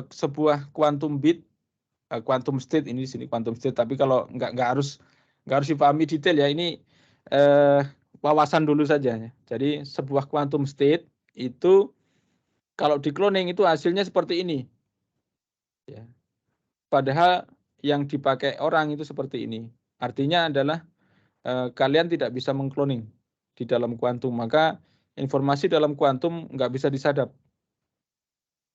sebuah quantum bit, quantum state ini di sini quantum state, tapi kalau nggak harus dipahami detail ya, ini wawasan dulu saja ya. Jadi sebuah quantum state itu kalau di cloning itu hasilnya seperti ini. Ya. Padahal yang dipakai orang itu seperti ini. Artinya adalah kalian tidak bisa mengcloning di dalam kuantum, maka informasi dalam kuantum nggak bisa disadap.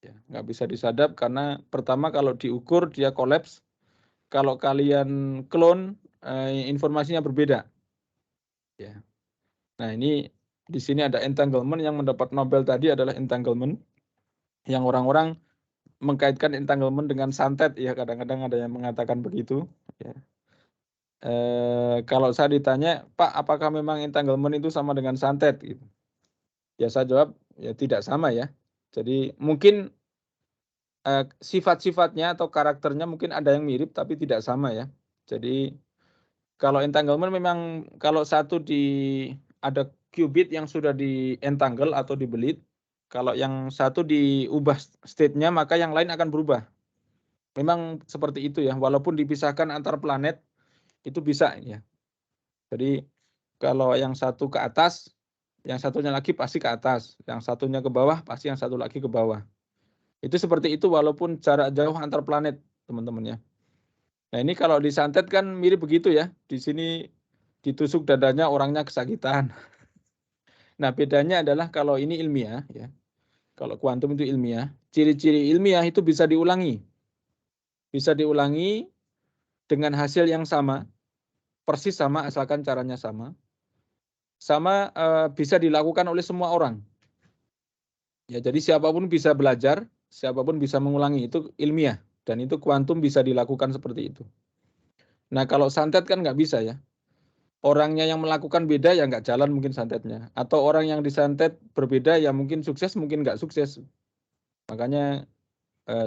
Ya, nggak bisa disadap karena pertama kalau diukur dia kolaps, kalau kalian clone informasinya berbeda. Ya. Nah, ini di sini ada entanglement. Yang mendapat Nobel tadi adalah entanglement, yang orang-orang mengkaitkan entanglement dengan santet ya, kadang-kadang ada yang mengatakan begitu. Ya. Kalau saya ditanya, Pak, apakah memang entanglement itu sama dengan santet? Gitu. Ya saya jawab, ya tidak sama ya. Jadi mungkin sifat-sifatnya atau karakternya mungkin ada yang mirip tapi tidak sama ya. Jadi kalau entanglement memang kalau satu ada qubit yang sudah di-entangle atau dibelit, kalau yang satu diubah state-nya maka yang lain akan berubah. Memang seperti itu ya, walaupun dipisahkan antar planet itu bisa ya. Jadi kalau yang satu ke atas, yang satunya lagi pasti ke atas, yang satunya ke bawah pasti yang satu lagi ke bawah. Itu seperti itu walaupun jarak jauh antar planet, teman-teman ya. Nah, ini kalau disantet kan mirip begitu ya. Di sini ditusuk dadanya orangnya kesakitan. Nah, bedanya adalah kalau ini ilmiah ya. Kalau kuantum itu ilmiah, ciri-ciri ilmiah itu bisa diulangi. Bisa diulangi dengan hasil yang sama, persis sama asalkan caranya sama. Sama bisa dilakukan oleh semua orang. Ya, jadi siapapun bisa belajar, siapapun bisa mengulangi, itu ilmiah dan itu kuantum bisa dilakukan seperti itu. Nah, kalau santet kan nggak bisa ya. Orangnya yang melakukan beda ya nggak jalan mungkin santetnya. Atau orang yang disantet berbeda ya mungkin sukses, mungkin nggak sukses. Makanya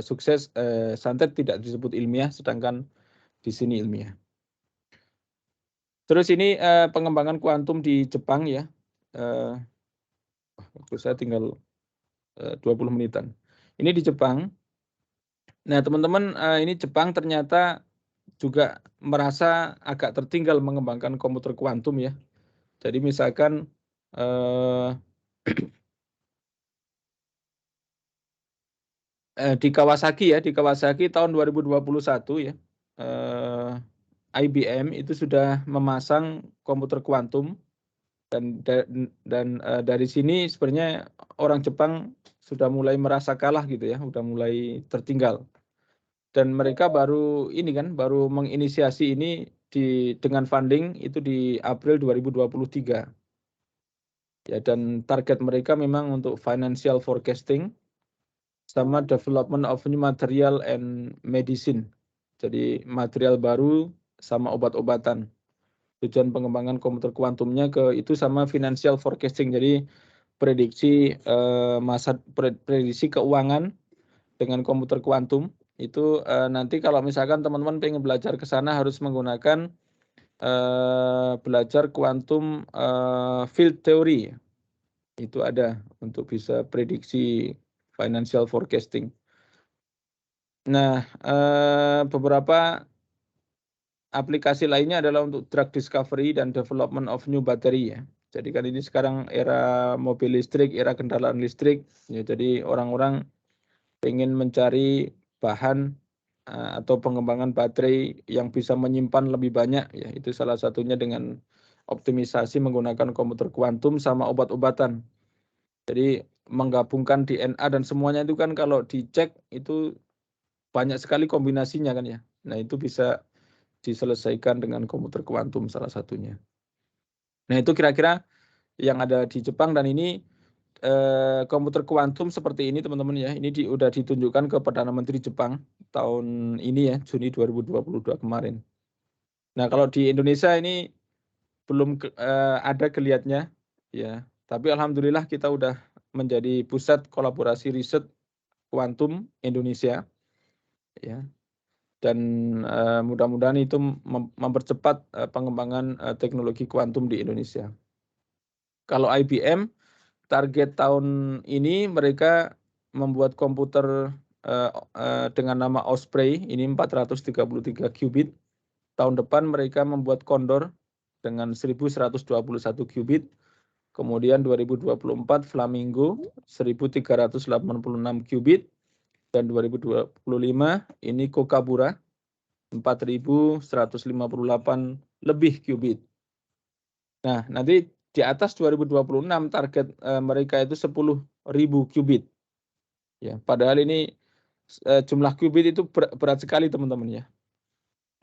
sukses santet tidak disebut ilmiah, sedangkan di sini ilmiah. Terus ini pengembangan kuantum di Jepang ya. Waktu saya tinggal 20 menitan. Ini di Jepang. Nah, teman-teman, ini Jepang ternyata juga merasa agak tertinggal mengembangkan komputer kuantum ya. Jadi misalkan di Kawasaki ya, di Kawasaki tahun 2021 ya, IBM itu sudah memasang komputer kuantum dan dari sini sebenarnya orang Jepang sudah mulai merasa kalah gitu ya, sudah mulai tertinggal. Dan mereka baru menginisiasi ini dengan funding itu di April 2023. Ya, dan target mereka memang untuk financial forecasting sama development of new material and medicine. Jadi material baru sama obat-obatan. Tujuan pengembangan komputer kuantumnya itu sama financial forecasting. Jadi prediksi prediksi keuangan dengan komputer kuantum itu nanti kalau misalkan teman-teman pengen belajar ke sana harus menggunakan belajar kuantum field theory. Itu ada untuk bisa prediksi financial forecasting. Nah, beberapa aplikasi lainnya adalah untuk drug discovery dan development of new battery ya. Jadi kan ini sekarang era mobil listrik, era kendaraan listrik. Ya, jadi orang-orang ingin mencari bahan atau pengembangan baterai yang bisa menyimpan lebih banyak ya. Itu salah satunya dengan optimisasi menggunakan komputer kuantum sama obat-obatan. Jadi menggabungkan DNA dan semuanya itu kan kalau dicek itu banyak sekali kombinasinya kan ya. Nah, itu bisa diselesaikan dengan komputer kuantum salah satunya. Nah, itu kira-kira yang ada di Jepang dan ini komputer kuantum seperti ini teman-teman ya. Ini udah ditunjukkan ke Perdana Menteri Jepang tahun ini ya, Juni 2022 kemarin. Nah, kalau di Indonesia ini belum ada kelihatannya ya. Tapi alhamdulillah kita udah menjadi pusat kolaborasi riset kuantum Indonesia ya. Dan mudah-mudahan itu mempercepat pengembangan teknologi kuantum di Indonesia. Kalau IBM target tahun ini mereka membuat komputer dengan nama Osprey ini 433 qubit. Tahun depan mereka membuat Condor dengan 1121 qubit. Kemudian 2024 Flamingo 1386 qubit dan 2025 ini Kokabura 4158 lebih qubit. Nah, nanti di atas 2026 target mereka itu 10.000 qubit. Ya, padahal ini jumlah qubit itu berat sekali teman-teman ya.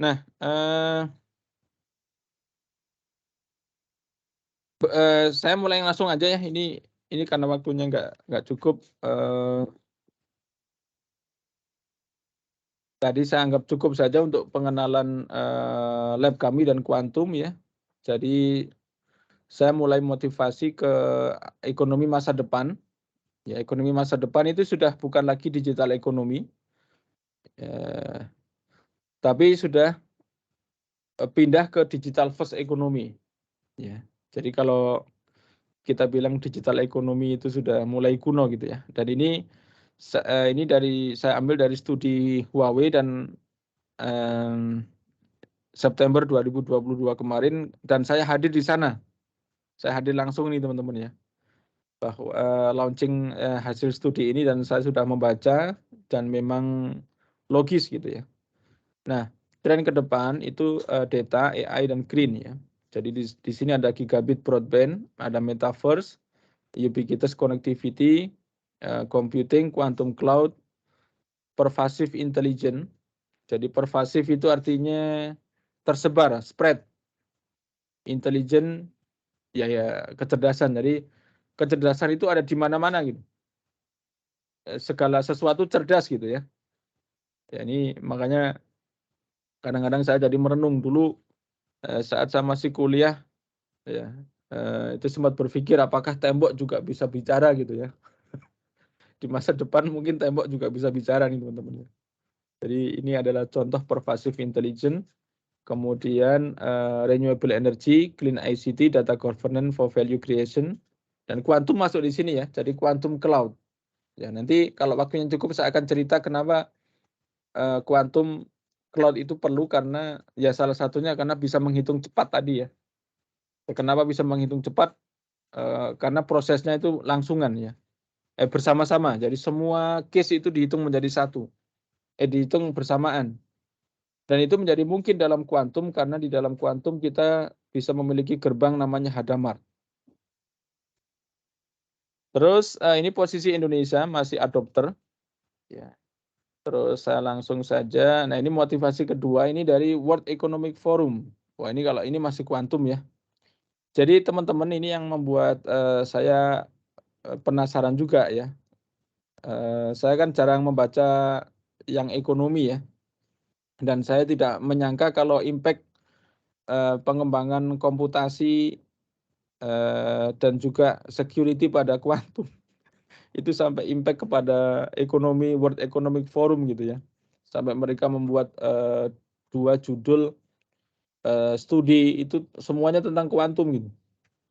Nah, saya mulai langsung aja ya. Ini karena waktunya nggak cukup. Tadi saya anggap cukup saja untuk pengenalan lab kami dan kuantum ya. Jadi saya mulai motivasi ke ekonomi masa depan. Ya, ekonomi masa depan itu sudah bukan lagi digital ekonomi, tapi sudah pindah ke digital first ekonomi. Ya, jadi kalau kita bilang digital ekonomi itu sudah mulai kuno gitu ya. Dan ini saya ambil dari studi Huawei dan September 2022 kemarin dan saya hadir di sana. Saya hadir langsung nih teman-teman ya. Bahwa launching hasil studi ini dan saya sudah membaca dan memang logis gitu ya. Nah, tren ke depan itu data, AI dan green ya. Jadi di sini ada gigabit broadband, ada metaverse, ubiquitous connectivity, computing, quantum cloud, pervasive intelligence. Jadi pervasive itu artinya tersebar, spread. Intelligent ya kecerdasan. Jadi kecerdasan itu ada di mana-mana gitu. Segala sesuatu cerdas gitu ya. Ya ini makanya kadang-kadang saya jadi merenung dulu saat saya masih kuliah ya. Itu sempat berpikir apakah tembok juga bisa bicara gitu ya. Di masa depan mungkin tembok juga bisa bicara nih teman-teman. Jadi ini adalah contoh pervasive intelligence. Kemudian renewable energy, clean ICT, data governance for value creation. Dan kuantum masuk di sini ya, jadi kuantum cloud. Ya, nanti kalau waktunya cukup saya akan cerita kenapa kuantum cloud itu perlu, karena ya salah satunya karena bisa menghitung cepat tadi ya. Kenapa bisa menghitung cepat? Karena prosesnya itu langsungan ya. Bersama-sama. Jadi semua case itu dihitung menjadi satu. Dihitung bersamaan. Dan itu menjadi mungkin dalam kuantum karena di dalam kuantum kita bisa memiliki gerbang namanya Hadamard. Terus ini posisi Indonesia masih adopter. Ya. Terus saya langsung saja. Nah, ini motivasi kedua ini dari World Economic Forum. Wah, ini kalau ini masih kuantum ya. Jadi teman-teman ini yang membuat saya penasaran juga ya. Saya kan jarang membaca yang ekonomi ya. Dan saya tidak menyangka kalau impact pengembangan komputasi dan juga security pada kuantum itu sampai impact kepada ekonomi, World Economic Forum gitu ya. Sampai mereka membuat 2 judul studi itu semuanya tentang kuantum gitu.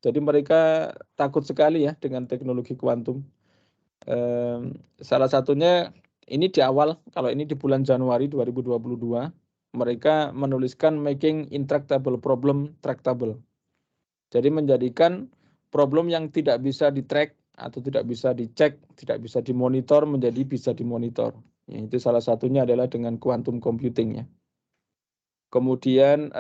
Jadi mereka takut sekali ya dengan teknologi kuantum. Salah satunya ini di awal, kalau ini di bulan Januari 2022, mereka menuliskan making intractable problem tractable. Jadi menjadikan problem yang tidak bisa di-track atau tidak bisa dicek, tidak bisa dimonitor menjadi bisa dimonitor. Ya, itu salah satunya adalah dengan quantum computing ya. Kemudian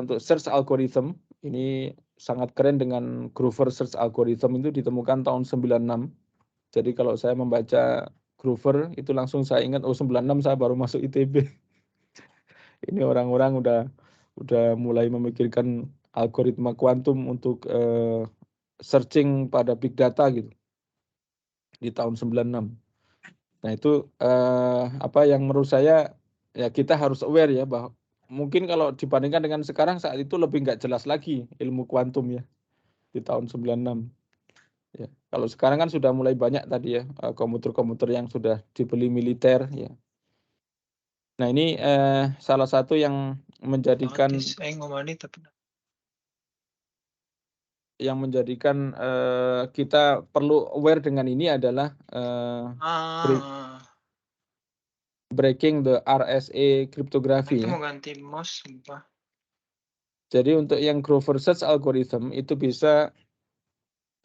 untuk search algorithm ini sangat keren dengan Grover search algorithm itu ditemukan tahun 96. Jadi kalau saya membaca Grover itu langsung saya ingat 96 saya baru masuk ITB. Ini orang-orang udah mulai memikirkan algoritma kuantum untuk searching pada big data gitu di tahun 96. Nah itu apa yang menurut saya ya kita harus aware ya, bahwa mungkin kalau dibandingkan dengan sekarang saat itu lebih nggak jelas lagi ilmu kuantum ya di tahun 96. Ya, kalau sekarang kan sudah mulai banyak tadi ya komputer-komputer yang sudah dibeli militer ya. Nah ini salah satu yang menjadikan kita perlu aware dengan ini adalah breaking the RSA cryptography ya. ganti mouse sumpah. Jadi untuk yang Grover search algorithm itu bisa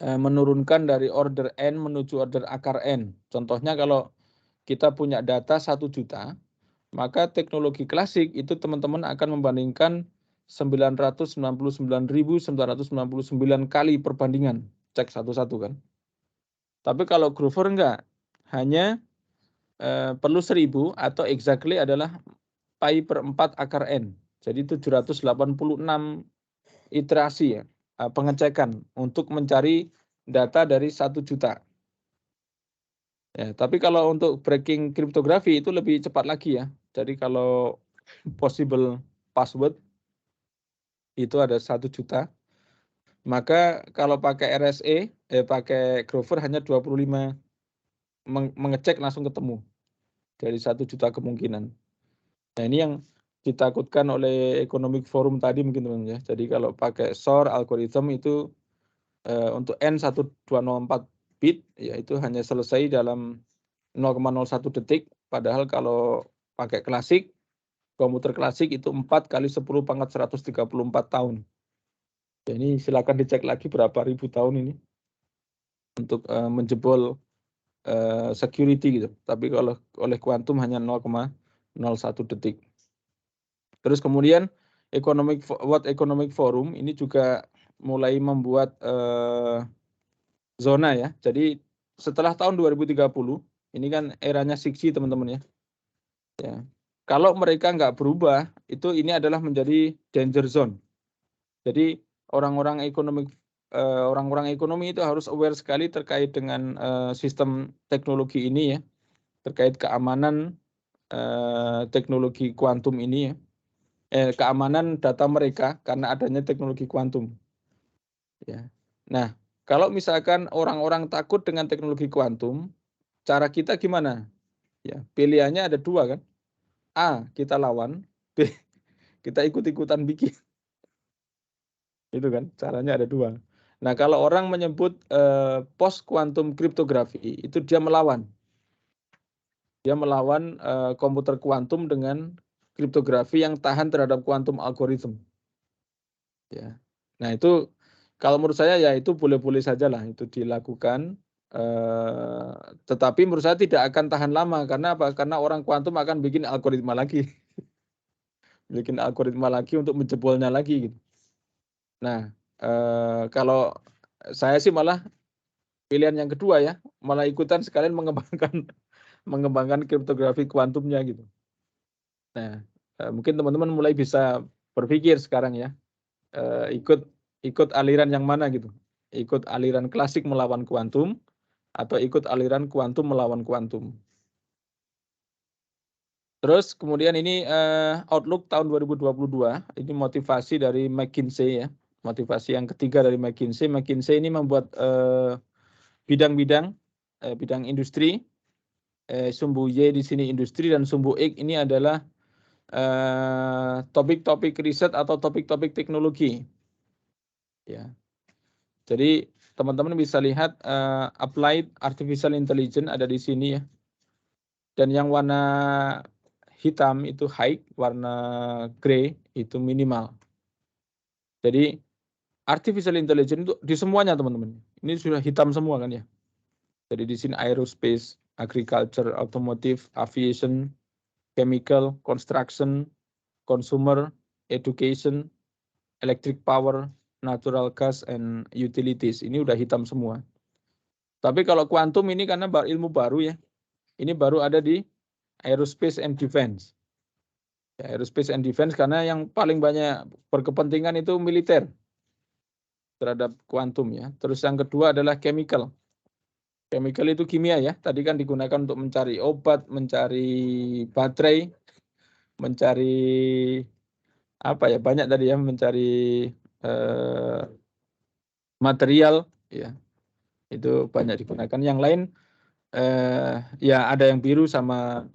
menurunkan dari order n menuju order akar n. Contohnya kalau kita punya data 1 juta, maka teknologi klasik itu teman-teman akan membandingkan 999.999 kali perbandingan, cek satu-satu kan. Tapi kalau Grover enggak, hanya perlu 1000 atau exactly adalah pi per 4 akar n. Jadi 786 iterasi ya, pengecekan untuk mencari data dari 1 juta. Ya, tapi kalau untuk breaking kriptografi itu lebih cepat lagi ya. Jadi kalau possible password itu ada 1 juta. Maka kalau pakai RSA, pakai Grover hanya 25 mengecek langsung ketemu dari 1 juta kemungkinan. Nah ini yang ditakutkan oleh Economic Forum tadi mungkin teman ya. Jadi kalau pakai SOR algorithm itu untuk N1204 bit yaitu hanya selesai dalam 0,01 detik. Padahal kalau pakai klasik, komputer klasik itu 4 kali 10 pangkat 134 tahun. Ya, ini silakan dicek lagi berapa ribu tahun ini untuk menjebol security gitu. Tapi kalau oleh kuantum hanya 0,01 detik. Terus kemudian World Economic Forum ini juga mulai membuat zona ya. Jadi setelah tahun 2030 ini kan eranya 6G teman-teman ya. Ya. Kalau mereka nggak berubah, itu ini adalah menjadi danger zone. Jadi orang-orang ekonomi itu harus aware sekali terkait dengan sistem teknologi ini ya, terkait keamanan teknologi kuantum ini ya, keamanan data mereka karena adanya teknologi kuantum. Ya. Nah, kalau misalkan orang-orang takut dengan teknologi kuantum, cara kita gimana? Ya, pilihannya ada 2 kan. A, kita lawan, B, kita ikut-ikutan bikin. Itu kan, caranya ada 2. Nah, kalau orang menyebut post quantum cryptography itu dia melawan. Dia melawan komputer kuantum dengan kriptografi yang tahan terhadap quantum algorithm. Ya. Nah, itu kalau menurut saya ya itu boleh-boleh saja lah itu dilakukan. Tetapi menurut saya tidak akan tahan lama. Karena apa? Karena orang kuantum akan bikin algoritma lagi. Bikin algoritma lagi untuk menjebolnya lagi gitu. Nah, kalau saya sih malah pilihan yang kedua ya, malah ikutan sekalian mengembangkan kriptografi kuantumnya gitu. Nah, mungkin teman-teman mulai bisa berpikir sekarang ya, ikut aliran yang mana gitu. Ikut aliran klasik melawan kuantum atau ikut aliran kuantum melawan kuantum. Terus kemudian ini outlook tahun 2022, ini motivasi dari McKinsey ya. Motivasi yang ketiga dari McKinsey. McKinsey ini membuat bidang-bidang bidang industri, sumbu Y di sini industri dan sumbu X ini adalah topik-topik riset atau topik-topik teknologi. Ya. Jadi teman-teman bisa lihat applied artificial intelligence ada di sini ya. Dan yang warna hitam itu high, warna grey itu minimal. Jadi artificial intelligence itu di semuanya teman-teman. Ini sudah hitam semua kan ya. Jadi di sini aerospace, agriculture, automotive, aviation, chemical, construction, consumer, education, electric power, natural gas, and utilities. Ini udah hitam semua. Tapi kalau kuantum ini karena ilmu baru ya. Ini baru ada di aerospace and defense. Ya, aerospace and defense karena yang paling banyak berkepentingan itu militer terhadap kuantum ya. Terus yang kedua adalah chemical. Chemical itu kimia ya. Tadi kan digunakan untuk mencari obat, mencari baterai, mencari apa ya, banyak tadi ya, mencari material ya. Itu banyak digunakan. Yang lain ya ada yang biru sama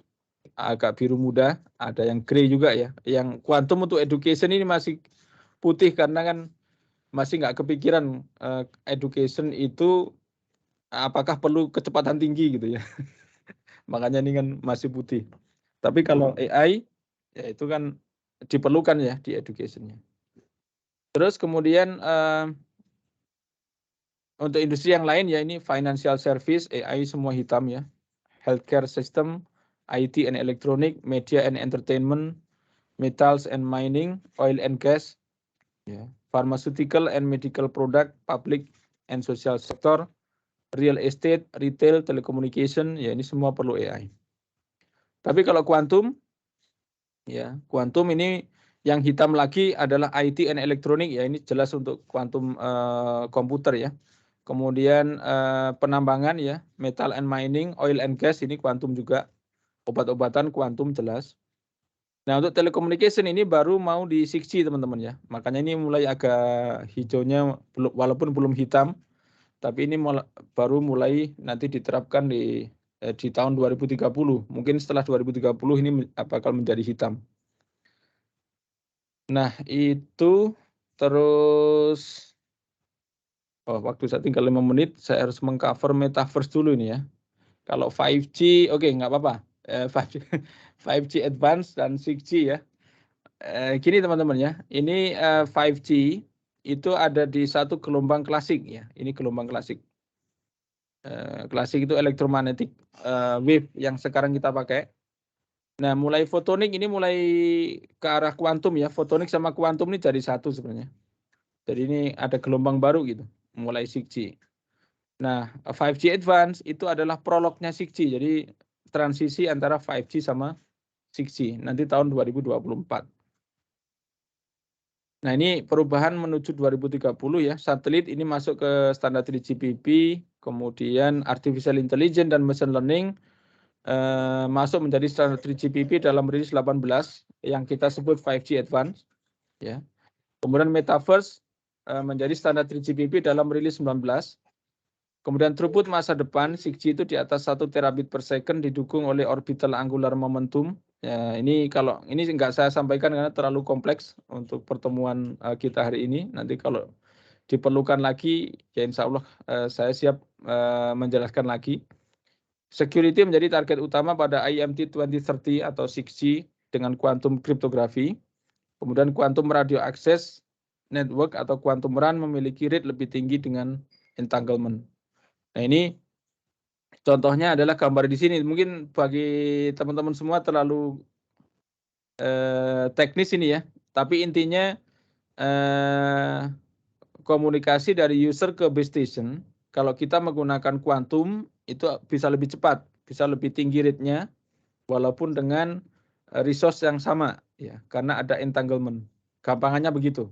agak biru muda, ada yang grey juga ya. Yang kuantum untuk education ini masih putih karena kan masih nggak kepikiran education itu apakah perlu kecepatan tinggi gitu ya. Makanya ini kan masih putih. Tapi kalau AI ya itu kan diperlukan ya di education-nya. Terus kemudian untuk industri yang lain ya ini financial service, AI semua hitam ya. Healthcare system, IT and electronic, media and entertainment, metals and mining, oil and gas, ya. Pharmaceutical and medical product, public and social sector, real estate, retail, telecommunication, ya ini semua perlu AI. Tapi kalau kuantum, ya kuantum ini yang hitam lagi adalah IT and electronic, ya ini jelas untuk kuantum komputer ya. Kemudian penambangan ya, metal and mining, oil and gas ini kuantum juga, obat-obatan kuantum jelas. Nah untuk telecommunication ini baru mau di 6G teman-teman ya, makanya ini mulai agak hijaunya walaupun belum hitam, tapi ini baru mulai nanti diterapkan di tahun 2030. Mungkin setelah 2030 ini bakal menjadi hitam. Nah itu terus, waktu saya tinggal 5 menit, saya harus mengcover metaverse dulu ini ya. Kalau 5G, oke nggak apa-apa. 5G advance dan 6G ya. Gini teman-teman ya, ini 5G itu ada di satu gelombang klasik ya. Ini gelombang klasik. Klasik itu electromagnetic wave yang sekarang kita pakai. Nah, mulai fotonik ini mulai ke arah kuantum ya. Fotonik sama kuantum ini jadi satu sebenarnya. Jadi ini ada gelombang baru gitu, mulai 6G. Nah, 5G advance itu adalah prolognya 6G. Jadi transisi antara 5G sama 6G nanti tahun 2024. Nah, ini perubahan menuju 2030 ya. Satelit ini masuk ke standar 3GPP, kemudian artificial intelligence dan machine learning masuk menjadi standar 3GPP dalam rilis 18 yang kita sebut 5G advance ya. Kemudian metaverse menjadi standar 3GPP dalam rilis 19. Kemudian throughput masa depan 6G itu di atas 1 terabit per second didukung oleh orbital angular momentum. Ya, ini kalau ini nggak saya sampaikan karena terlalu kompleks untuk pertemuan kita hari ini. Nanti kalau diperlukan lagi, ya insya Allah saya siap menjelaskan lagi. Security menjadi target utama pada IMT 2030 atau 6G dengan quantum cryptography. Kemudian quantum radio access network atau quantum RAN memiliki rate lebih tinggi dengan entanglement. Nah ini contohnya adalah gambar di sini. Mungkin bagi teman-teman semua terlalu teknis ini ya. Tapi intinya komunikasi dari user ke base station, kalau kita menggunakan quantum itu bisa lebih cepat, bisa lebih tinggi rate-nya, walaupun dengan resource yang sama, ya, karena ada entanglement. Gampangannya begitu.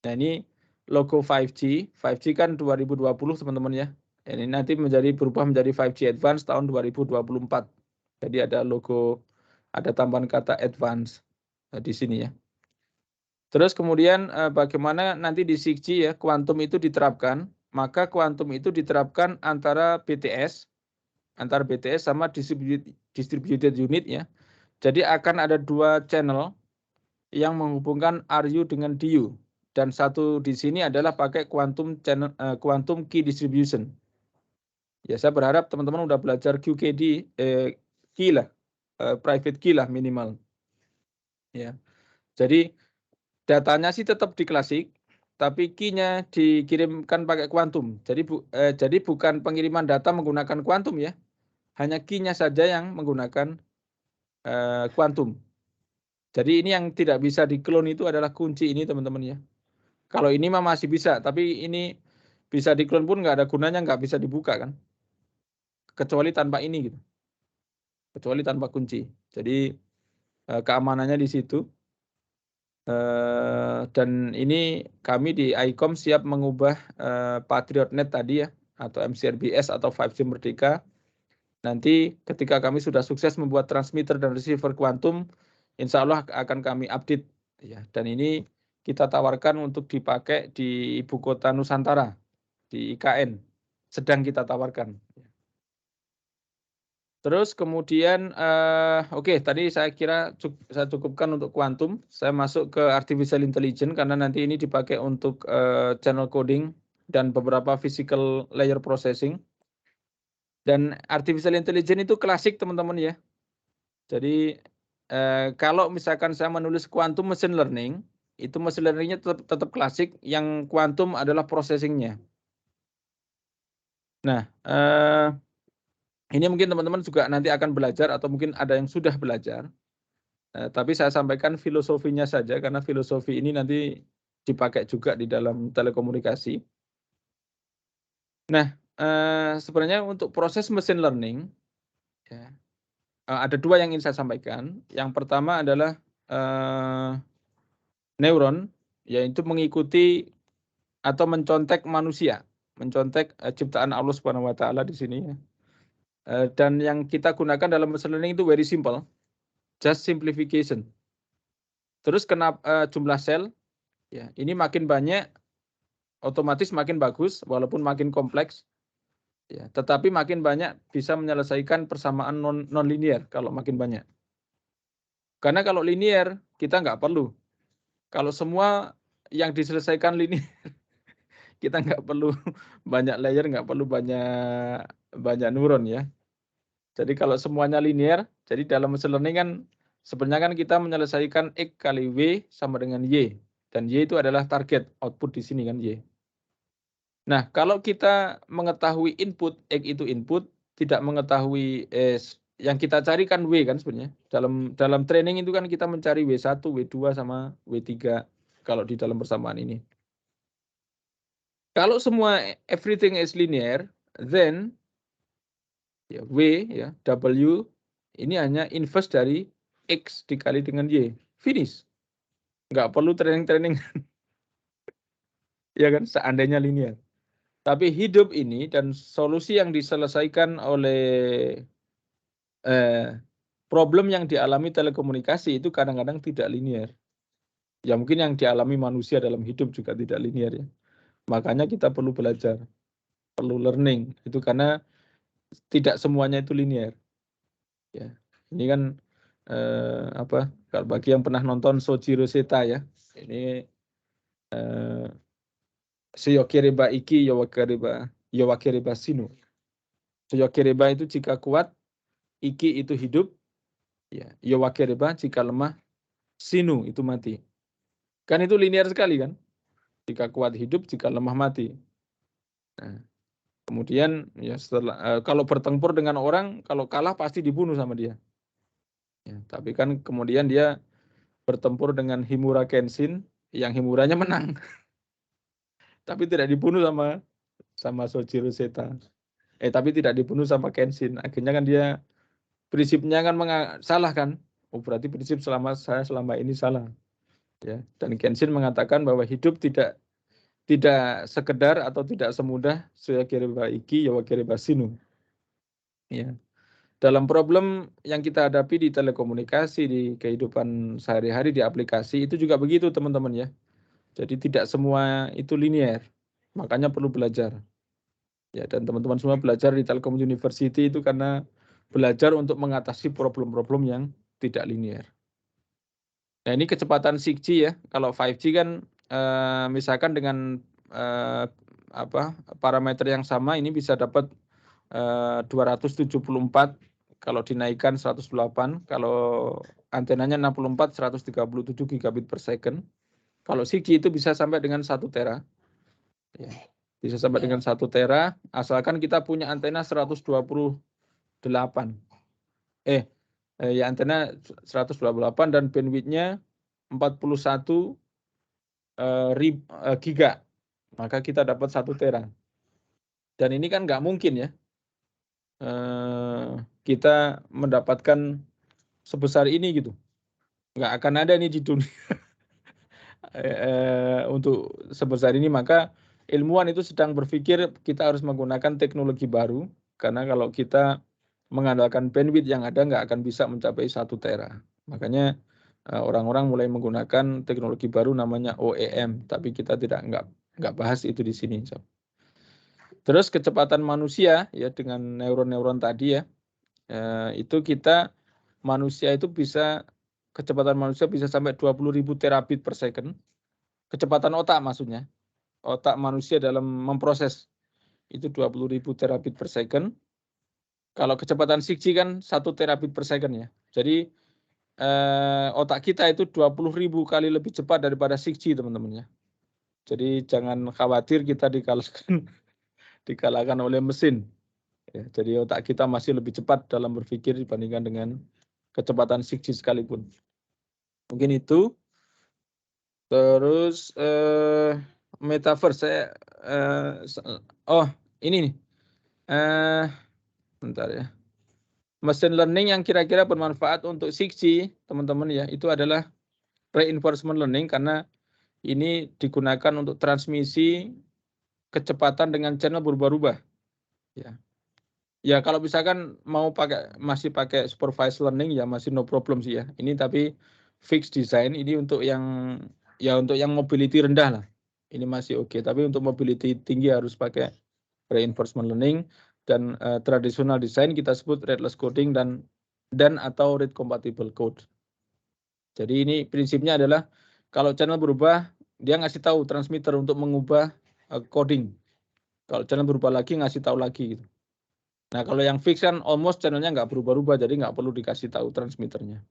Nah ini logo 5G, 5G kan 2020 teman-teman ya. Ini nanti berubah menjadi 5G Advance tahun 2024. Jadi ada logo, ada tambahan kata advance di sini ya. Terus kemudian bagaimana nanti di 6G ya, kuantum itu diterapkan, maka kuantum itu diterapkan antara BTS sama distributed unit ya. Jadi akan ada 2 channel yang menghubungkan RU dengan DU. Dan satu di sini adalah pakai quantum key distribution. Ya saya berharap teman-teman udah belajar QKD, key lah, private key lah minimal. Ya, jadi datanya sih tetap di klasik, tapi key-nya dikirimkan pakai kuantum. Jadi bukan pengiriman data menggunakan kuantum ya, hanya key-nya saja yang menggunakan kuantum. Jadi ini yang tidak bisa diklon itu adalah kunci ini teman-teman ya. Kalau ini mah masih bisa, tapi ini bisa diklon pun nggak ada gunanya, nggak bisa dibuka kan. Kecuali tanpa ini gitu. Kecuali tanpa kunci. Jadi keamanannya di situ. Dan ini kami di ICOM siap mengubah PatriotNet tadi ya, atau MCRBS atau 5G Merdeka. Nanti ketika kami sudah sukses membuat transmitter dan receiver kuantum, insya Allah akan kami update. Ya, dan ini kita tawarkan untuk dipakai di Ibu Kota Nusantara, di IKN. Sedang kita tawarkan. Terus kemudian, oke, tadi saya kira saya cukupkan untuk kuantum. Saya masuk ke artificial intelligence karena nanti ini dipakai untuk channel coding dan beberapa physical layer processing. Dan artificial intelligence itu klasik teman-teman ya. Jadi kalau misalkan saya menulis quantum machine learning, itu machine learning-nya tetap klasik, yang quantum adalah processing-nya. Nah, ini mungkin teman-teman juga nanti akan belajar atau mungkin ada yang sudah belajar. Tapi saya sampaikan filosofinya saja karena filosofi ini nanti dipakai juga di dalam telekomunikasi. Nah, sebenarnya untuk proses machine learning, ya, ada 2 yang ingin saya sampaikan. Yang pertama adalah neuron, yaitu mengikuti atau mencontek manusia, mencontek ciptaan Allah Subhanahu wa taala di sini ya. Dan yang kita gunakan dalam machine learning itu very simple, just simplification. Terus kenapa jumlah sel, ya ini makin banyak, otomatis makin bagus, walaupun makin kompleks, ya, tetapi makin banyak bisa menyelesaikan persamaan non-linear kalau makin banyak. Karena kalau linear kita nggak perlu. Kalau semua yang diselesaikan linear, kita nggak perlu banyak layer, nggak perlu banyak neuron ya. Jadi kalau semuanya linear, jadi dalam machine learning kan sebenarnya kan kita menyelesaikan X kali W sama dengan Y. Dan Y itu adalah target, output di sini kan Y. Nah, kalau kita mengetahui input, X itu input, tidak mengetahui yang kita cari kan W kan sebenarnya. Dalam training itu kan kita mencari W1, W2 sama W3 kalau di dalam persamaan ini. Kalau semua everything is linear, then ya, W ya, W ini hanya inverse dari X dikali dengan Y. Finish. Nggak perlu training. Ya kan, seandainya linear. Tapi hidup ini dan solusi yang diselesaikan oleh problem yang dialami telekomunikasi itu kadang-kadang tidak linear. Ya mungkin yang dialami manusia dalam hidup juga tidak linear ya. Makanya kita perlu belajar, perlu learning. Itu karena tidak semuanya itu linear. Ya, ini kan kalau bagi yang pernah nonton Soichiro Seta ya, ini Seyokereba iki yowakereba sinu. Seyokereba itu jika kuat, iki itu hidup, ya. Yowakereba jika lemah, sinu itu mati. Kan itu linear sekali kan? Jika kuat hidup, jika lemah mati. Nah, kemudian ya setelah kalau bertempur dengan orang, kalau kalah pasti dibunuh sama dia. Ya, tapi kan kemudian dia bertempur dengan Himura Kenshin, yang Himuranya menang, tapi tidak dibunuh sama Sojiro Seta. Tapi tidak dibunuh sama Kenshin. Akhirnya kan dia prinsipnya kan salah kan? Oh berarti prinsip saya selama ini salah. Ya, dan Kenshin mengatakan bahwa hidup tidak sekedar atau tidak semudah Seyokereba iki yowakereba sinu. Ya. Dalam problem yang kita hadapi di telekomunikasi, di kehidupan sehari-hari, di aplikasi, itu juga begitu teman-teman ya. Jadi tidak semua itu linear, makanya perlu belajar. Ya, dan teman-teman semua belajar di Telkom University itu karena belajar untuk mengatasi problem-problem yang tidak linear. Nah ini kecepatan 6G ya, kalau 5G kan misalkan dengan parameter yang sama ini bisa dapat 274, kalau dinaikkan 108, kalau antenanya 64, 137 gigabit per second. Kalau 6G itu bisa sampai dengan 1 tera. Ya, bisa sampai dengan 1 tera, asalkan kita punya antena 128. Ya antena 128 dan bandwidth-nya 41 giga, maka kita dapat 1 tera. Dan ini kan nggak mungkin ya, kita mendapatkan sebesar ini gitu. Nggak akan ada nih di dunia untuk sebesar ini, maka ilmuwan itu sedang berpikir kita harus menggunakan teknologi baru, karena kalau kita mengandalkan bandwidth yang ada nggak akan bisa mencapai 1 tera. Makanya orang-orang mulai menggunakan teknologi baru namanya OEM, tapi kita nggak bahas itu di sini. Terus kecepatan manusia ya dengan neuron-neuron tadi ya, itu manusia itu kecepatan manusia bisa sampai 20.000 terabit per second. Kecepatan otak maksudnya. Otak manusia dalam memproses itu 20.000 terabit per second. Kalau kecepatan 6G kan 1 terabit per second ya. Jadi otak kita itu 20.000 kali lebih cepat daripada 6G teman-teman ya. Jadi jangan khawatir kita dikalahkan oleh mesin. Ya, jadi otak kita masih lebih cepat dalam berpikir dibandingkan dengan kecepatan 6G sekalipun. Mungkin itu. Terus metaverse ini nih. Bentar ya. Machine learning yang kira-kira bermanfaat untuk 6G, teman-teman ya, itu adalah reinforcement learning karena ini digunakan untuk transmisi kecepatan dengan channel berubah-ubah. Ya. Ya kalau misalkan masih pakai supervised learning ya masih no problem sih ya. Ini tapi fixed design ini untuk yang mobility rendah lah. Ini masih oke, tapi untuk mobility tinggi harus pakai reinforcement learning, dan traditional design kita sebut readless coding dan atau read compatible code. Jadi ini prinsipnya adalah kalau channel berubah dia ngasih tahu transmitter untuk mengubah coding. Kalau channel berubah lagi ngasih tahu lagi gitu. Nah kalau yang fix kan almost channelnya nggak berubah-ubah, jadi nggak perlu dikasih tahu transmitternya.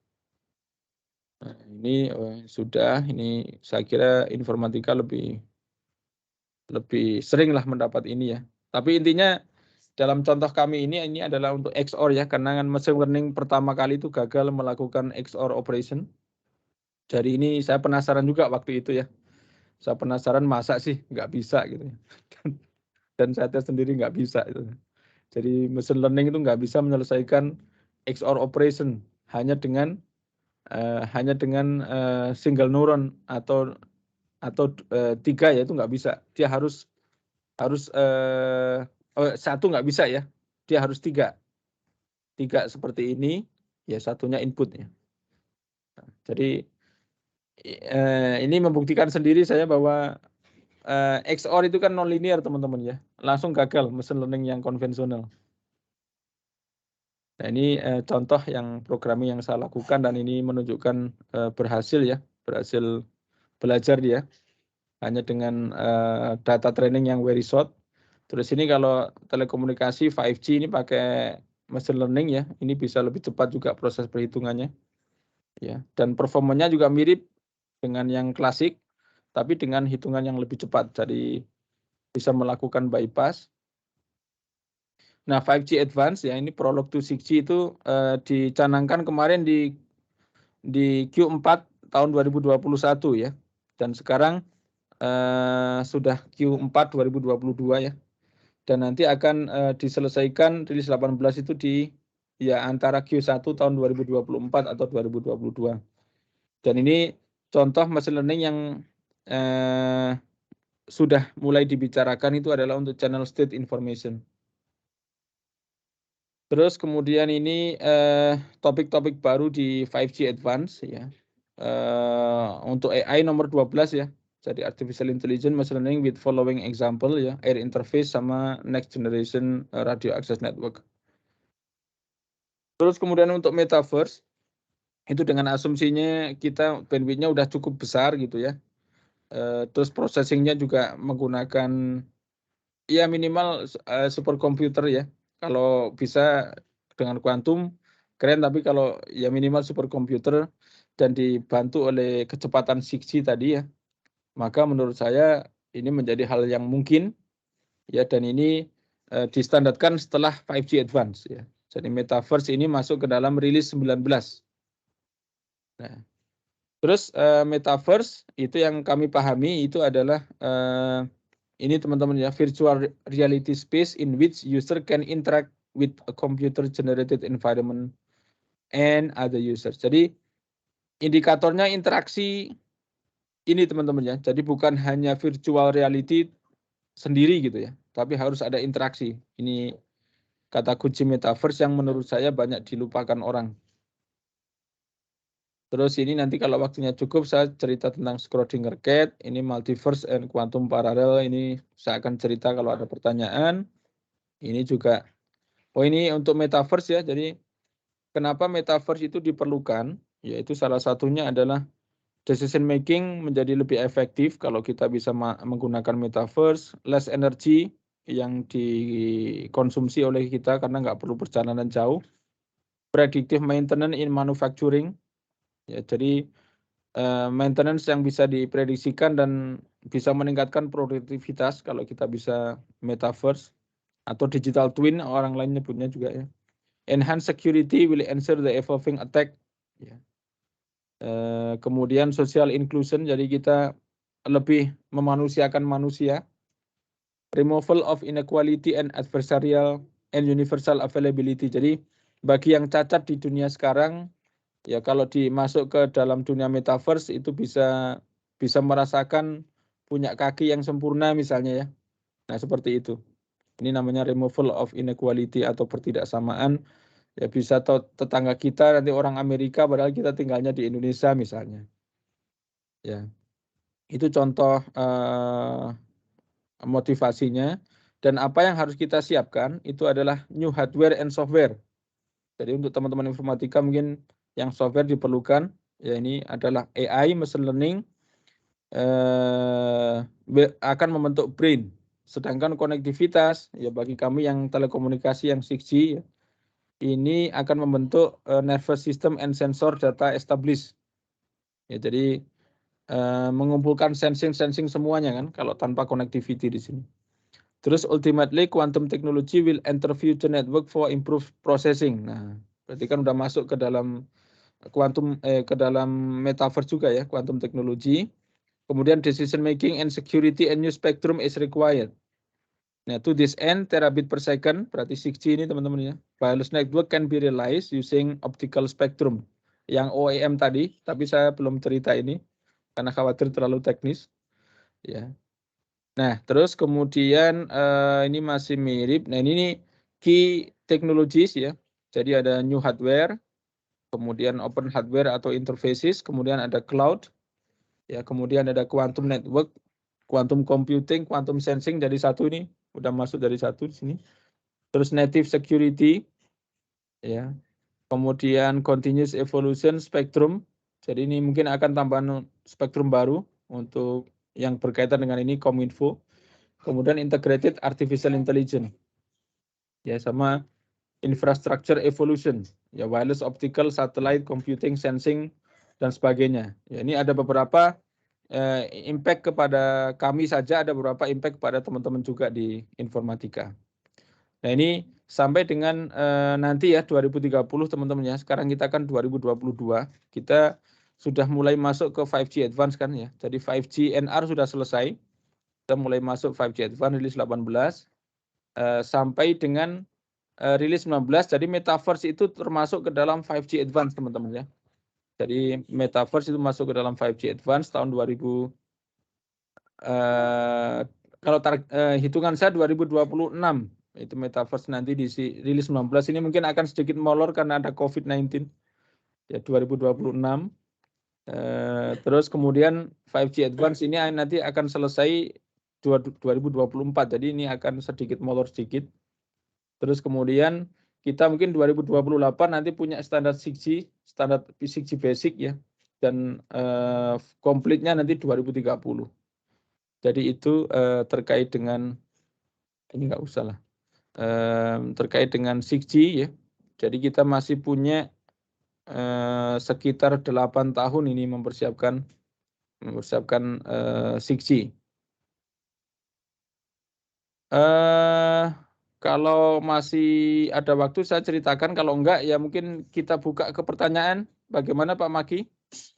Nah, ini sudah, ini saya kira informatika lebih sering lah mendapat ini ya. Tapi intinya dalam contoh kami ini adalah untuk XOR ya, karena kan machine learning pertama kali itu gagal melakukan XOR operation. Jadi ini saya penasaran juga waktu itu ya. Saya penasaran masa sih nggak bisa gitu ya. Dan saya tes sendiri nggak bisa itu. Jadi machine learning itu nggak bisa menyelesaikan XOR operation hanya dengan single neuron atau 3 ya, itu nggak bisa. Dia harus satu nggak bisa ya. Dia harus 3 seperti ini ya, satunya inputnya. Jadi ini membuktikan sendiri saya bahwa XOR itu kan non-linear teman-teman ya, langsung gagal machine learning yang konvensional. Nah ini contoh yang programming yang saya lakukan dan ini menunjukkan berhasil ya, berhasil belajar dia. hanya dengan data training yang very short. Terus ini kalau telekomunikasi 5G ini pakai machine learning ya, ini bisa lebih cepat juga proses perhitungannya. Ya, dan performanya juga mirip dengan yang klasik, tapi dengan hitungan yang lebih cepat. Jadi bisa melakukan bypass. Nah, 5G Advance ya, ini Prolog to 6G itu dicanangkan kemarin di Q4 tahun 2021 ya. Dan sekarang sudah Q4 2022 ya. Dan nanti akan diselesaikan rilis 18 itu di ya antara Q1 tahun 2024 atau 2022. Dan ini contoh machine learning yang sudah mulai dibicarakan itu adalah untuk channel state information. Terus kemudian ini topik-topik baru di 5G Advance ya. Untuk AI nomor 12 ya. Jadi artificial intelligence machine learning with following example ya, air interface sama next generation radio access network. Terus kemudian untuk metaverse itu dengan asumsinya kita bandwidth-nya udah cukup besar gitu ya. Terus processing-nya juga menggunakan ya minimal superkomputer ya. Kalau bisa dengan kuantum keren, tapi kalau ya minimal superkomputer dan dibantu oleh kecepatan 6G tadi ya, maka menurut saya ini menjadi hal yang mungkin ya, dan ini distandarkan setelah 5G Advance ya. Jadi metaverse ini masuk ke dalam rilis 19. Nah, terus metaverse itu yang kami pahami itu adalah ini teman-teman ya, virtual reality space in which user can interact with a computer generated environment and other users. Jadi indikatornya interaksi ini teman-teman ya. Jadi bukan hanya virtual reality sendiri gitu ya, tapi harus ada interaksi. Ini kata kunci metaverse yang menurut saya banyak dilupakan orang. Terus ini nanti kalau waktunya cukup saya cerita tentang Schrödinger cat, ini multiverse and quantum parallel, ini saya akan cerita kalau ada pertanyaan. Ini juga, oh ini untuk metaverse ya, jadi kenapa metaverse itu diperlukan, yaitu salah satunya adalah decision making menjadi lebih efektif kalau kita bisa menggunakan metaverse, less energy yang dikonsumsi oleh kita karena nggak perlu perjalanan jauh, predictive maintenance in manufacturing, ya, jadi maintenance yang bisa diprediksikan dan bisa meningkatkan produktivitas kalau kita bisa metaverse atau digital twin orang lain nyebutnya juga ya. Enhance security will ensure the evolving attack. Ya. Kemudian social inclusion, jadi kita lebih memanusiakan manusia. Removal of inequality and adversarial and universal availability. Jadi bagi yang cacat di dunia sekarang, ya kalau dimasuk ke dalam dunia metaverse itu bisa merasakan punya kaki yang sempurna misalnya ya. Nah seperti itu. Ini namanya removal of inequality atau pertidaksamaan. Ya bisa tetangga kita nanti orang Amerika padahal kita tinggalnya di Indonesia misalnya. Ya. Itu contoh motivasinya, dan apa yang harus kita siapkan itu adalah new hardware and software. Jadi untuk teman-teman informatika mungkin yang software diperlukan, ya ini adalah AI, machine learning, akan membentuk brain. Sedangkan konektivitas, ya bagi kami yang telekomunikasi yang 6G, ya, ini akan membentuk nervous system and sensor data established. Ya, jadi mengumpulkan sensing semuanya kan, kalau tanpa connectivity di sini. Terus ultimately quantum technology will enter future network for improved processing. Nah, berarti kan udah masuk ke dalam ke dalam metaverse juga ya, quantum technology. Kemudian decision making and security and new spectrum is required. Nah, to this end, terabit per second, berarti 6G ini teman-teman ya. Wireless network can be realized using optical spectrum. Yang OEM tadi, tapi saya belum cerita ini karena khawatir terlalu teknis. Ya. Nah, terus kemudian ini masih mirip. Nah, ini key technologies ya. Jadi ada new hardware, kemudian open hardware atau interfaces, kemudian ada cloud, ya, kemudian ada quantum network, quantum computing, quantum sensing dari satu ini udah masuk dari satu di sini. Terus native security, ya. Kemudian continuous evolution spectrum. Jadi ini mungkin akan tambahan spektrum baru untuk yang berkaitan dengan ini Kominfo. Kemudian Integrated Artificial Intelligence. Ya, sama Infrastructure Evolution, ya wireless optical, satellite computing, sensing dan sebagainya. Ya, ini ada beberapa impact kepada kami saja, ada beberapa impact kepada teman-teman juga di informatika. Nah, ini sampai dengan nanti ya 2030 teman-teman ya. Sekarang kita kan 2022, kita sudah mulai masuk ke 5G Advance kan ya. Jadi 5G NR sudah selesai. Kita mulai masuk 5G Advance rilis 18 sampai dengan rilis 19. Jadi metaverse itu termasuk ke dalam 5G Advance teman-teman ya. Jadi metaverse itu masuk ke dalam 5G Advance tahun 2000 kalau hitungan saya 2026 itu metaverse nanti di rilis 19 ini mungkin akan sedikit molor karena ada COVID-19 ya 2026. Terus kemudian 5G Advance ini nanti akan selesai 2024, jadi ini akan sedikit molor sedikit. Terus kemudian kita mungkin 2028 nanti punya standar 6G, standar 6G basic ya, dan komplitnya nanti 2030. Jadi itu terkait dengan, ini nggak usah lah, terkait dengan 6G ya. Jadi kita masih punya sekitar 8 tahun ini mempersiapkan 6G. Kalau masih ada waktu saya ceritakan, kalau enggak ya mungkin kita buka ke pertanyaan. Bagaimana Pak Maki?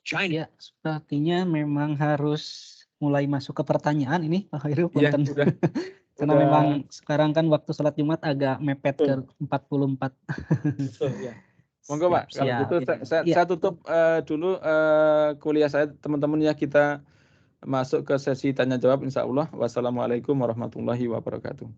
Ya, sepertinya memang harus mulai masuk ke pertanyaan ini Pak Khairul. Iya, Punten. Karena memang sekarang kan waktu sholat Jumat agak mepet ke 44. Betul, ya. Monggo Pak, kalau Siap. gitu saya tutup dulu kuliah saya teman-teman ya, kita masuk ke sesi tanya jawab insya Allah. Wassalamualaikum warahmatullahi wabarakatuh.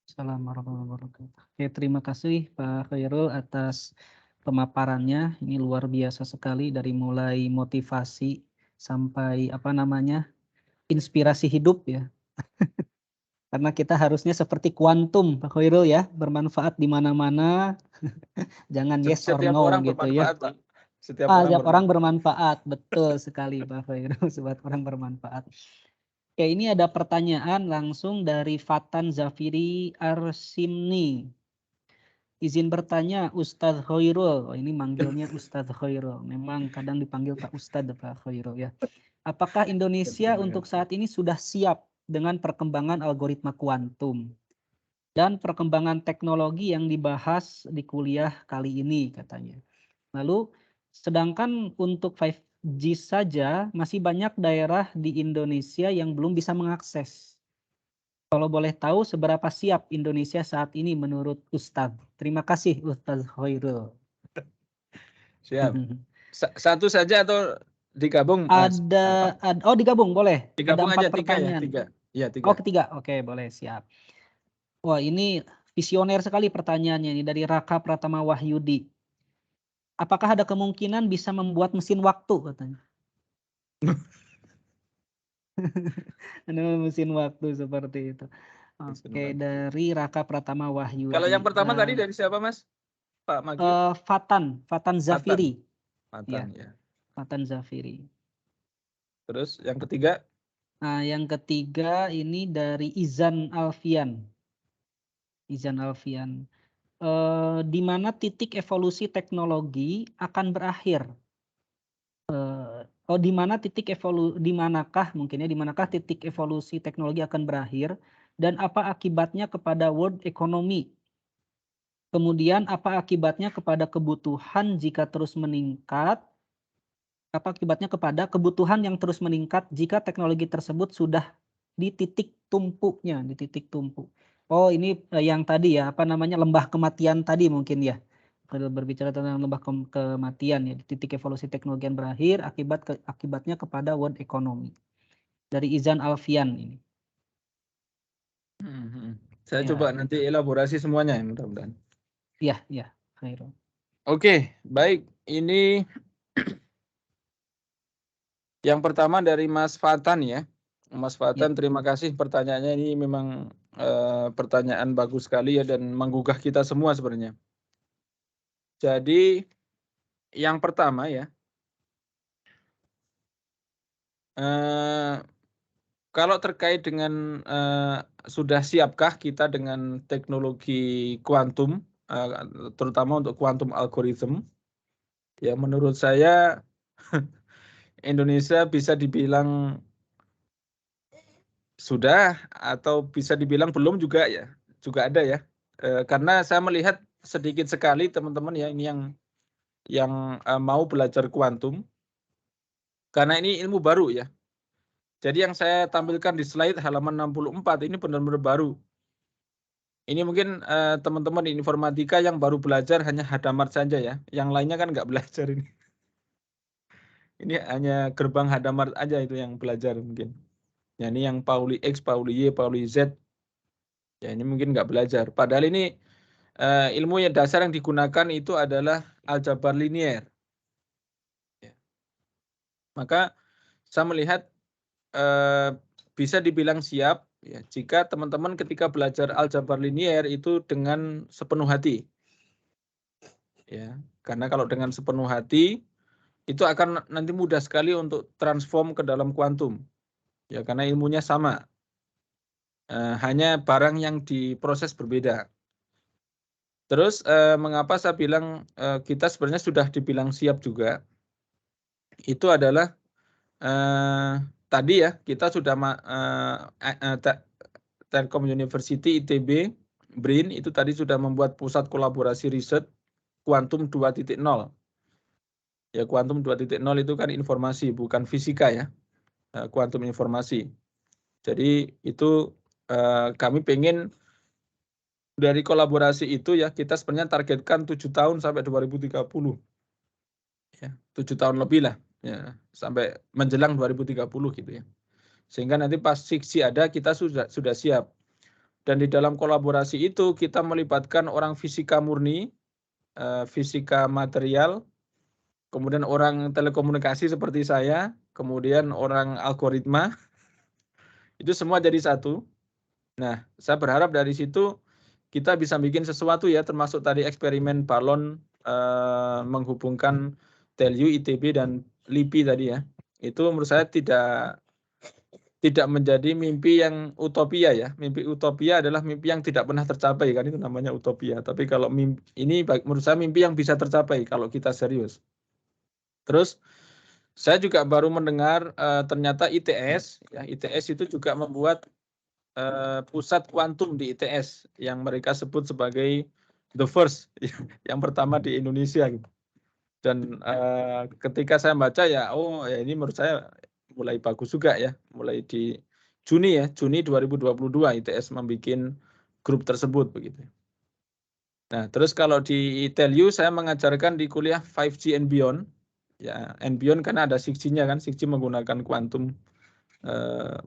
Assalamualaikum warahmatullahi wabarakatuh. Oke, terima kasih Pak Khairul atas pemaparannya. Ini luar biasa sekali, dari mulai motivasi sampai inspirasi hidup ya. Karena kita harusnya seperti kuantum Pak Khairul ya, bermanfaat di mana-mana. Jangan yes or Setiap no orang gitu ya. bermanfaat, Pak. Setiap Orang bermanfaat, betul sekali Pak Khairul. Setiap orang bermanfaat. Oke, ini ada pertanyaan langsung dari Fatan Zafiri Arsimni. Izin bertanya Ustadz Khairul. Oh, ini manggilnya Ustadz Khairul. Memang kadang dipanggil Pak Ustadz Pak Khairul ya. Apakah Indonesia untuk saat ini sudah siap dengan perkembangan algoritma kuantum dan perkembangan teknologi yang dibahas di kuliah kali ini katanya. Lalu sedangkan untuk 5G saja masih banyak daerah di Indonesia yang belum bisa mengakses. Kalau boleh tahu seberapa siap Indonesia saat ini menurut Ustadz? Terima kasih Ustadz Khairul. Siap. Satu saja atau digabung? Digabung boleh. Digabung ada 4 aja, pertanyaan. Tiga. Ya, 3. Oh, ketiga. Oke, boleh, siap. Wah, ini visioner sekali pertanyaannya ini dari Raka Pratama Wahyudi. Apakah ada kemungkinan bisa membuat mesin waktu katanya? Mesin waktu seperti itu. Oke, dari Raka Pratama Wahyudi. Kalau yang pertama tadi dari siapa Mas? Pak Magi? Fatan Zafiri. Fatan, ya. Fatan Zafiri. Terus yang ketiga? Nah, yang ketiga ini dari Izan Alfian. Di mana titik evolusi teknologi akan berakhir? Di manakah titik evolusi teknologi akan berakhir dan apa akibatnya kepada world economy? Kemudian apa akibatnya kepada kebutuhan jika terus meningkat? Apa akibatnya kepada kebutuhan yang terus meningkat jika teknologi tersebut sudah di titik tumpunya, di titik tumpu? Oh, ini yang tadi ya, lembah kematian tadi mungkin ya. Berbicara tentang lembah kematian ya, di titik evolusi teknologi yang berakhir, akibatnya kepada world economy. Dari Izan Alfian ini. Saya coba nanti elaborasi semuanya ya, mudah-mudahan. Iya, Khairul. Oke, baik. Ini yang pertama dari Mas Fatan ya. Mas Fatan, terima kasih pertanyaannya. Ini memang pertanyaan bagus sekali ya dan menggugah kita semua sebenarnya. Jadi yang pertama ya, Kalau terkait dengan sudah siapkah kita dengan teknologi kuantum, terutama untuk kuantum algorithm, ya menurut saya Indonesia bisa dibilang sudah atau bisa dibilang belum juga ya, juga ada ya. Karena saya melihat sedikit sekali teman-teman ya ini yang mau belajar kuantum, karena ini ilmu baru ya. Jadi yang saya tampilkan di slide halaman 64 ini benar-benar baru. Ini mungkin teman-teman di informatika yang baru belajar hanya Hadamard saja ya, yang lainnya kan nggak belajar ini. Ini hanya gerbang Hadamard aja itu yang belajar mungkin. Ya ini yang Pauli X, Pauli Y, Pauli Z, ya ini mungkin nggak belajar. Padahal ini ilmu yang dasar yang digunakan itu adalah aljabar linier. Ya. Maka saya melihat bisa dibilang siap ya, jika teman-teman ketika belajar aljabar linier itu dengan sepenuh hati. Ya, karena kalau dengan sepenuh hati itu akan nanti mudah sekali untuk transform ke dalam kuantum. Ya, karena ilmunya sama. Hanya barang yang diproses berbeda. Terus mengapa saya bilang kita sebenarnya sudah dibilang siap juga? Itu adalah tadi ya kita sudah Telkom University, ITB, BRIN itu tadi sudah membuat pusat kolaborasi riset kuantum 2.0. Ya kuantum 2.0 itu kan informasi bukan fisika ya, kuantum informasi. Jadi itu kami pengen dari kolaborasi itu ya kita sebenarnya targetkan 7 tahun sampai 2030. Ya, 7 tahun lebih lah ya, sampai menjelang 2030 gitu ya. Sehingga nanti pas 6G ada kita sudah siap. Dan di dalam kolaborasi itu kita melibatkan orang fisika murni, fisika material, kemudian orang telekomunikasi seperti saya, kemudian orang algoritma, itu semua jadi satu. Nah, saya berharap dari situ kita bisa bikin sesuatu ya, termasuk tadi eksperimen balon menghubungkan TELU, ITB, dan LIPI tadi ya. Itu menurut saya tidak menjadi mimpi yang utopia ya. Mimpi utopia adalah mimpi yang tidak pernah tercapai kan, itu namanya utopia. Tapi kalau mimpi, ini menurut saya mimpi yang bisa tercapai kalau kita serius. Terus saya juga baru mendengar ternyata ITS ya, ITS itu juga membuat pusat kuantum di ITS yang mereka sebut sebagai the first, yang pertama di Indonesia gitu. Dan ketika saya baca ya, oh ya ini menurut saya mulai bagus juga ya, mulai di Juni 2022 ITS membuat grup tersebut begitu. Nah, terus kalau di ITELU saya mengajarkan di kuliah 5G and beyond. Ya, and beyond kan ada 6G-nya kan, 6G menggunakan kuantum.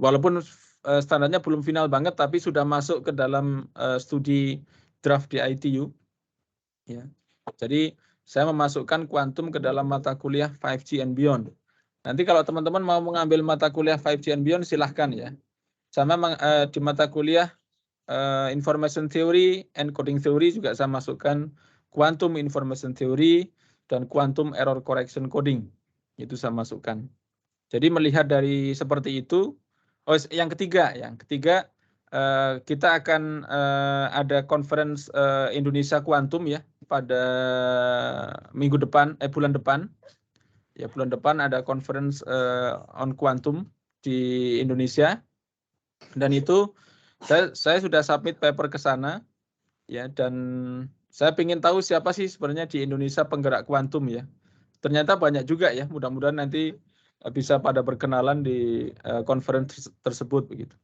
Walaupun standarnya belum final banget tapi sudah masuk ke dalam studi draft di ITU. Ya. Jadi saya memasukkan kuantum ke dalam mata kuliah 5G and beyond. Nanti kalau teman-teman mau mengambil mata kuliah 5G and beyond silahkan ya. Sama di mata kuliah information theory and coding theory juga saya masukkan quantum information theory dan quantum error correction coding. Itu saya masukkan. Jadi melihat dari seperti itu, yang ketiga kita akan ada conference Indonesia Quantum ya pada minggu depan, bulan depan. Ya bulan depan ada conference on quantum di Indonesia. Dan itu saya sudah submit paper ke sana ya, dan saya ingin tahu siapa sih sebenarnya di Indonesia penggerak kuantum ya. Ternyata banyak juga ya, mudah-mudahan nanti bisa pada berkenalan di conference tersebut begitu.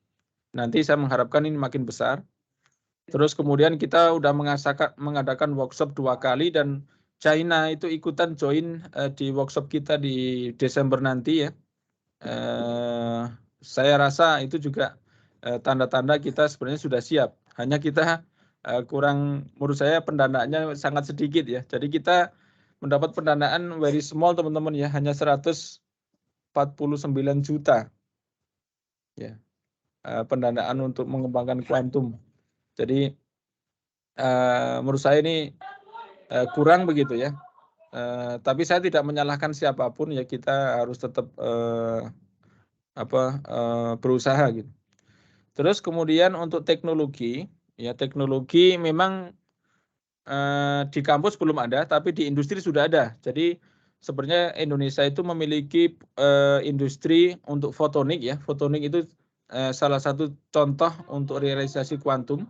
Nanti saya mengharapkan ini makin besar. Terus kemudian kita udah mengadakan workshop 2 kali dan China itu ikutan join di workshop kita di Desember nanti ya. Saya rasa itu juga tanda-tanda kita sebenarnya sudah siap. Hanya kita kurang, menurut saya pendanaannya sangat sedikit ya. Jadi kita mendapat pendanaan very small teman-teman ya, hanya 149 juta. Ya. Pendanaan untuk mengembangkan kuantum. Jadi menurut saya ini kurang begitu ya. Tapi saya tidak menyalahkan siapapun ya, kita harus tetap berusaha gitu. Terus kemudian untuk teknologi, ya teknologi memang di kampus belum ada, tapi di industri sudah ada. Jadi sebenarnya Indonesia itu memiliki industri untuk fotonik ya. Fotonik itu salah satu contoh untuk realisasi kuantum.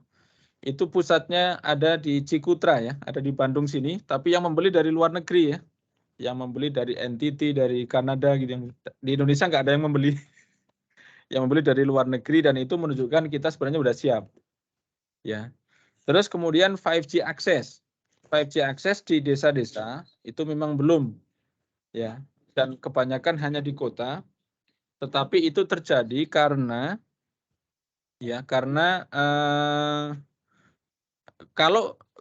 Itu pusatnya ada di Cikutra ya, ada di Bandung sini. Tapi yang membeli dari luar negeri ya, yang membeli dari NTT, dari Kanada gitu. Di Indonesia nggak ada yang membeli. Yang membeli dari luar negeri dan itu menunjukkan kita sebenarnya sudah siap. Ya. Terus kemudian 5G akses. 5G akses di desa-desa itu memang belum ya. Dan kebanyakan hanya di kota. Tetapi itu terjadi karena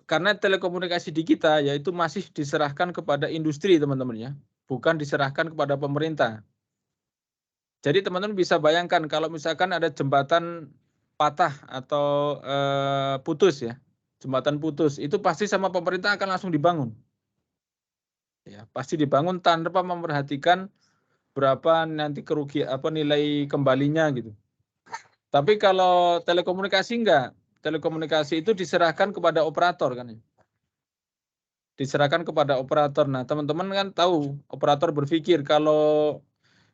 karena telekomunikasi di kita yaitu masih diserahkan kepada industri teman-teman ya, bukan diserahkan kepada pemerintah. Jadi teman-teman bisa bayangkan kalau misalkan ada jembatan patah atau putus ya, jembatan putus itu pasti sama pemerintah akan langsung dibangun. Ya, pasti dibangun tanpa memperhatikan berapa nanti nilai kembalinya gitu. Tapi kalau telekomunikasi enggak, telekomunikasi itu diserahkan kepada operator kan ya. Diserahkan kepada operator. Nah, teman-teman kan tahu, operator berpikir kalau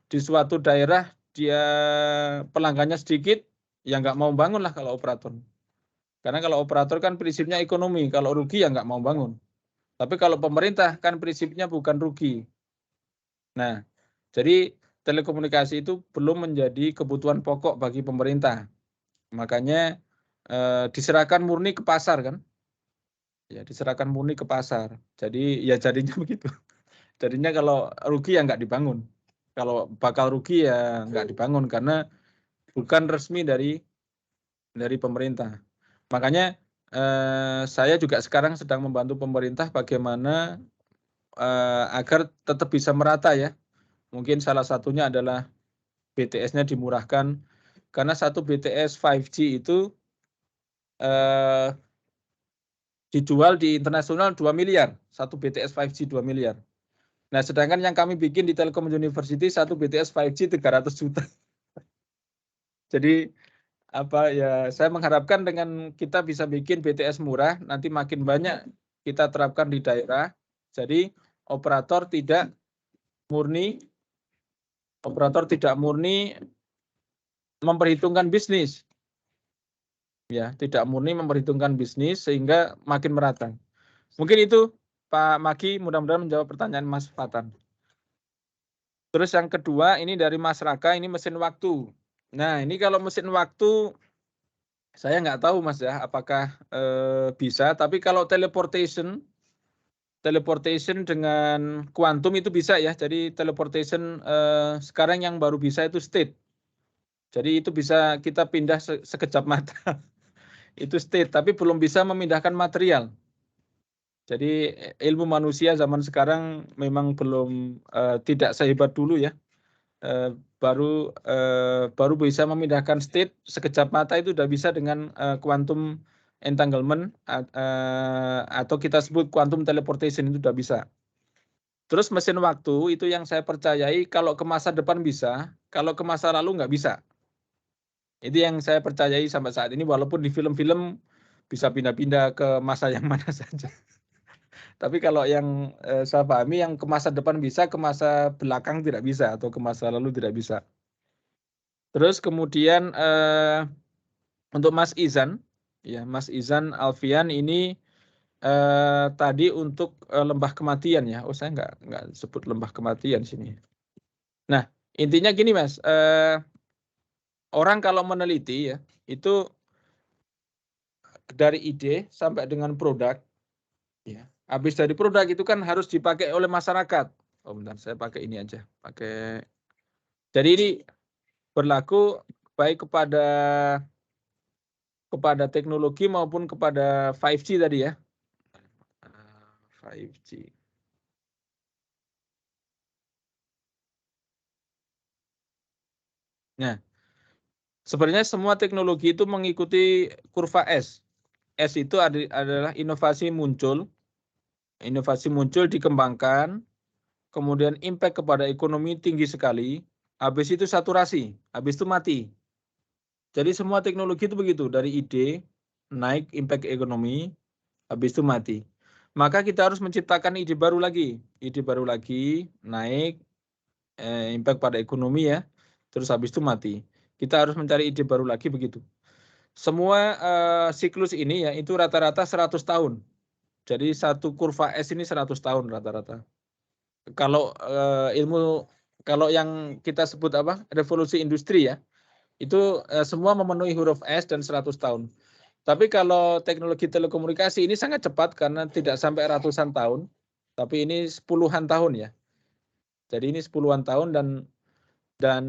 di suatu daerah dia pelanggannya sedikit, ya nggak mau bangun lah kalau operator. Karena kalau operator kan prinsipnya ekonomi, kalau rugi ya nggak mau bangun. Tapi kalau pemerintah kan prinsipnya bukan rugi. Nah, jadi telekomunikasi itu belum menjadi kebutuhan pokok bagi pemerintah. Makanya diserahkan murni ke pasar kan. Ya, diserahkan murni ke pasar. Jadi ya jadinya begitu. Jadinya kalau rugi ya nggak dibangun. Kalau bakal rugi ya nggak dibangun karena bukan resmi dari pemerintah. Makanya saya juga sekarang sedang membantu pemerintah bagaimana agar tetap bisa merata ya. Mungkin salah satunya adalah BTS-nya dimurahkan karena satu BTS 5G itu dijual di internasional 2 miliar, satu BTS 5G 2 miliar. Nah, sedangkan yang kami bikin di Telkom University satu BTS 5G 300 juta. Jadi saya mengharapkan dengan kita bisa bikin BTS murah, nanti makin banyak kita terapkan di daerah. Jadi operator tidak murni memperhitungkan bisnis. Ya, tidak murni memperhitungkan bisnis sehingga makin merata. Mungkin itu Pak Maki, mudah-mudahan menjawab pertanyaan Mas Fatan. Terus yang kedua ini dari Mas Raka, ini mesin waktu. Nah, ini kalau mesin waktu saya nggak tahu Mas ya, apakah bisa. Tapi kalau teleportation dengan kuantum itu bisa ya. Jadi teleportation sekarang yang baru bisa itu state. Jadi itu bisa kita pindah sekejap mata. Itu state, tapi belum bisa memindahkan material. Jadi ilmu manusia zaman sekarang memang belum tidak sehebat dulu ya. Baru bisa memindahkan state sekejap mata itu sudah bisa dengan quantum entanglement atau kita sebut quantum teleportation itu sudah bisa. Terus mesin waktu itu yang saya percayai kalau ke masa depan bisa, kalau ke masa lalu nggak bisa. Itu yang saya percayai sampai saat ini walaupun di film-film bisa pindah-pindah ke masa yang mana saja. Tapi kalau yang saya pahami yang ke masa depan bisa, ke masa belakang tidak bisa atau ke masa lalu tidak bisa. Terus kemudian untuk Mas Izan, ya Mas Izan Alfian ini tadi untuk lembah kematian ya. Oh saya nggak sebut lembah kematian sini. Nah intinya gini Mas, orang kalau meneliti ya itu dari ide sampai dengan produk, ya. Habis dari produk itu kan harus dipakai oleh masyarakat. Oh bentar, saya pakai ini aja. Jadi ini berlaku baik kepada teknologi maupun kepada 5G tadi ya. 5G. Nah, sebenarnya semua teknologi itu mengikuti kurva S. S itu adalah inovasi muncul, dikembangkan, kemudian impact kepada ekonomi tinggi sekali, habis itu saturasi, habis itu mati. Jadi semua teknologi itu begitu, dari ide, naik impact ekonomi, habis itu mati. Maka kita harus menciptakan ide baru lagi, naik impact pada ekonomi ya, terus habis itu mati. Kita harus mencari ide baru lagi begitu. Semua siklus ini ya itu rata-rata 100 tahun. Jadi satu kurva S ini 100 tahun rata-rata. Kalau kalau yang kita sebut apa? Revolusi industri ya. Itu semua memenuhi huruf S dan 100 tahun. Tapi kalau teknologi telekomunikasi ini sangat cepat karena tidak sampai ratusan tahun, tapi ini puluhan tahun ya. Jadi ini 10-an tahun dan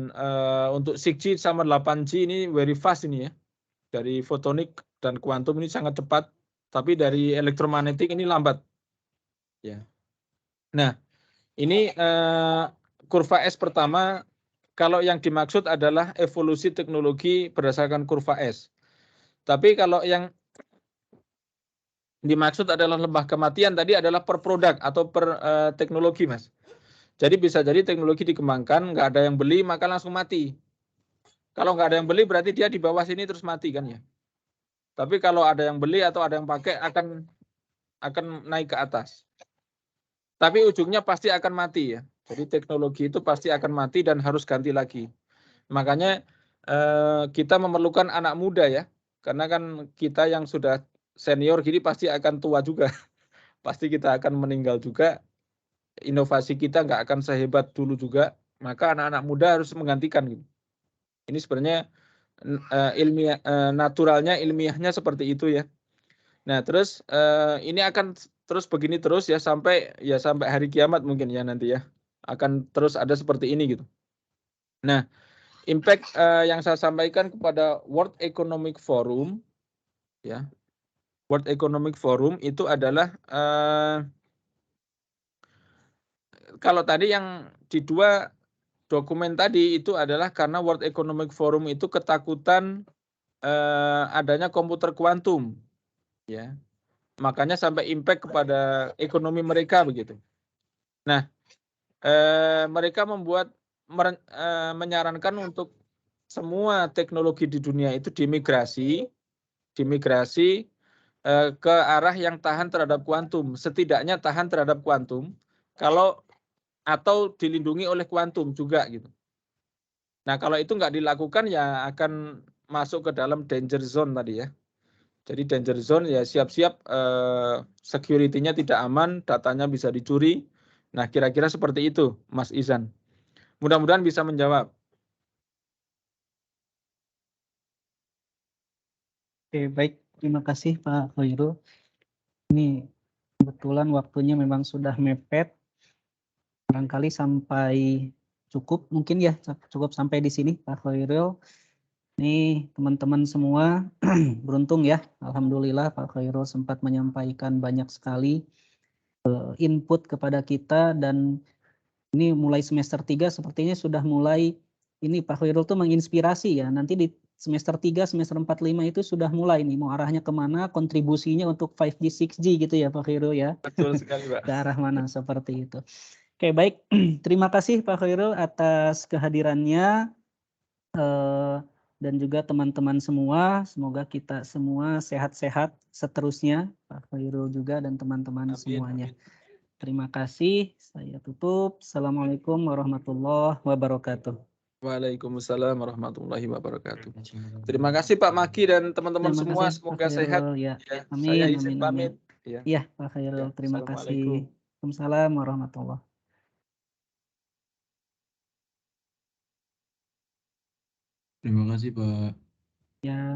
untuk 6G sama 8G ini very fast ini ya. Dari fotonik dan kuantum ini sangat cepat, tapi dari elektromagnetik ini lambat. Ya. Nah, ini kurva S pertama, kalau yang dimaksud adalah evolusi teknologi berdasarkan kurva S. Tapi kalau yang dimaksud adalah lembah kematian tadi adalah per produk atau per teknologi, Mas. Jadi bisa jadi teknologi dikembangkan, nggak ada yang beli, maka langsung mati. Kalau nggak ada yang beli, berarti dia di bawah sini terus mati kan ya. Tapi kalau ada yang beli atau ada yang pakai, akan naik ke atas. Tapi ujungnya pasti akan mati ya. Jadi teknologi itu pasti akan mati dan harus ganti lagi. Makanya kita memerlukan anak muda ya. Karena kan kita yang sudah senior gini pasti akan tua juga. Pasti kita akan meninggal juga. Inovasi kita nggak akan sehebat dulu juga. Maka anak-anak muda harus menggantikan gitu. Ini sebenarnya ilmiah naturalnya, ilmiahnya seperti itu ya. Nah, terus ini akan terus begini terus ya sampai hari kiamat mungkin ya nanti ya. Akan terus ada seperti ini gitu. Nah, impact yang saya sampaikan kepada World Economic Forum ya. World Economic Forum itu adalah kalau tadi yang di dua dokumen tadi itu adalah karena World Economic Forum itu ketakutan adanya komputer kuantum ya. Makanya sampai impact kepada ekonomi mereka begitu. Nah, mereka menyarankan untuk semua teknologi di dunia itu dimigrasi ke arah yang tahan terhadap kuantum, setidaknya tahan terhadap kuantum, atau dilindungi oleh kuantum juga gitu. Nah, kalau itu nggak dilakukan ya akan masuk ke dalam danger zone tadi ya. Jadi danger zone ya siap-siap security-nya tidak aman, datanya bisa dicuri. Nah, kira-kira seperti itu, Mas Izan. Mudah-mudahan bisa menjawab. Oke, baik. Terima kasih Pak Khairul. Ini kebetulan waktunya memang sudah mepet. Barangkali sampai cukup mungkin ya, cukup sampai di sini Pak Khairul. Ini teman-teman semua beruntung ya. Alhamdulillah Pak Khairul sempat menyampaikan banyak sekali input kepada kita dan ini mulai semester 3 sepertinya sudah mulai ini Pak Khairul tuh menginspirasi ya. Nanti di semester 3, semester 4, 5 itu sudah mulai nih mau arahnya kemana, kontribusinya untuk 5G, 6G gitu ya Pak Khairul ya. Betul sekali Pak. Ke arah mana seperti itu. Oke baik, terima kasih Pak Khairul atas kehadirannya dan juga teman-teman semua. Semoga kita semua sehat-sehat seterusnya Pak Khairul juga dan teman-teman semuanya. Terima kasih, saya tutup. Assalamualaikum warahmatullahi wabarakatuh. Waalaikumsalam warahmatullahi wabarakatuh. Terima kasih Pak Maki dan teman-teman semua, semoga sehat. Ya. Ya, Amin, saya izin amin, pamit. amin. Ya, Pak Khairul, terima kasih. Waalaikumsalam warahmatullahi wabarakatuh. Terima kasih Pak. Ya.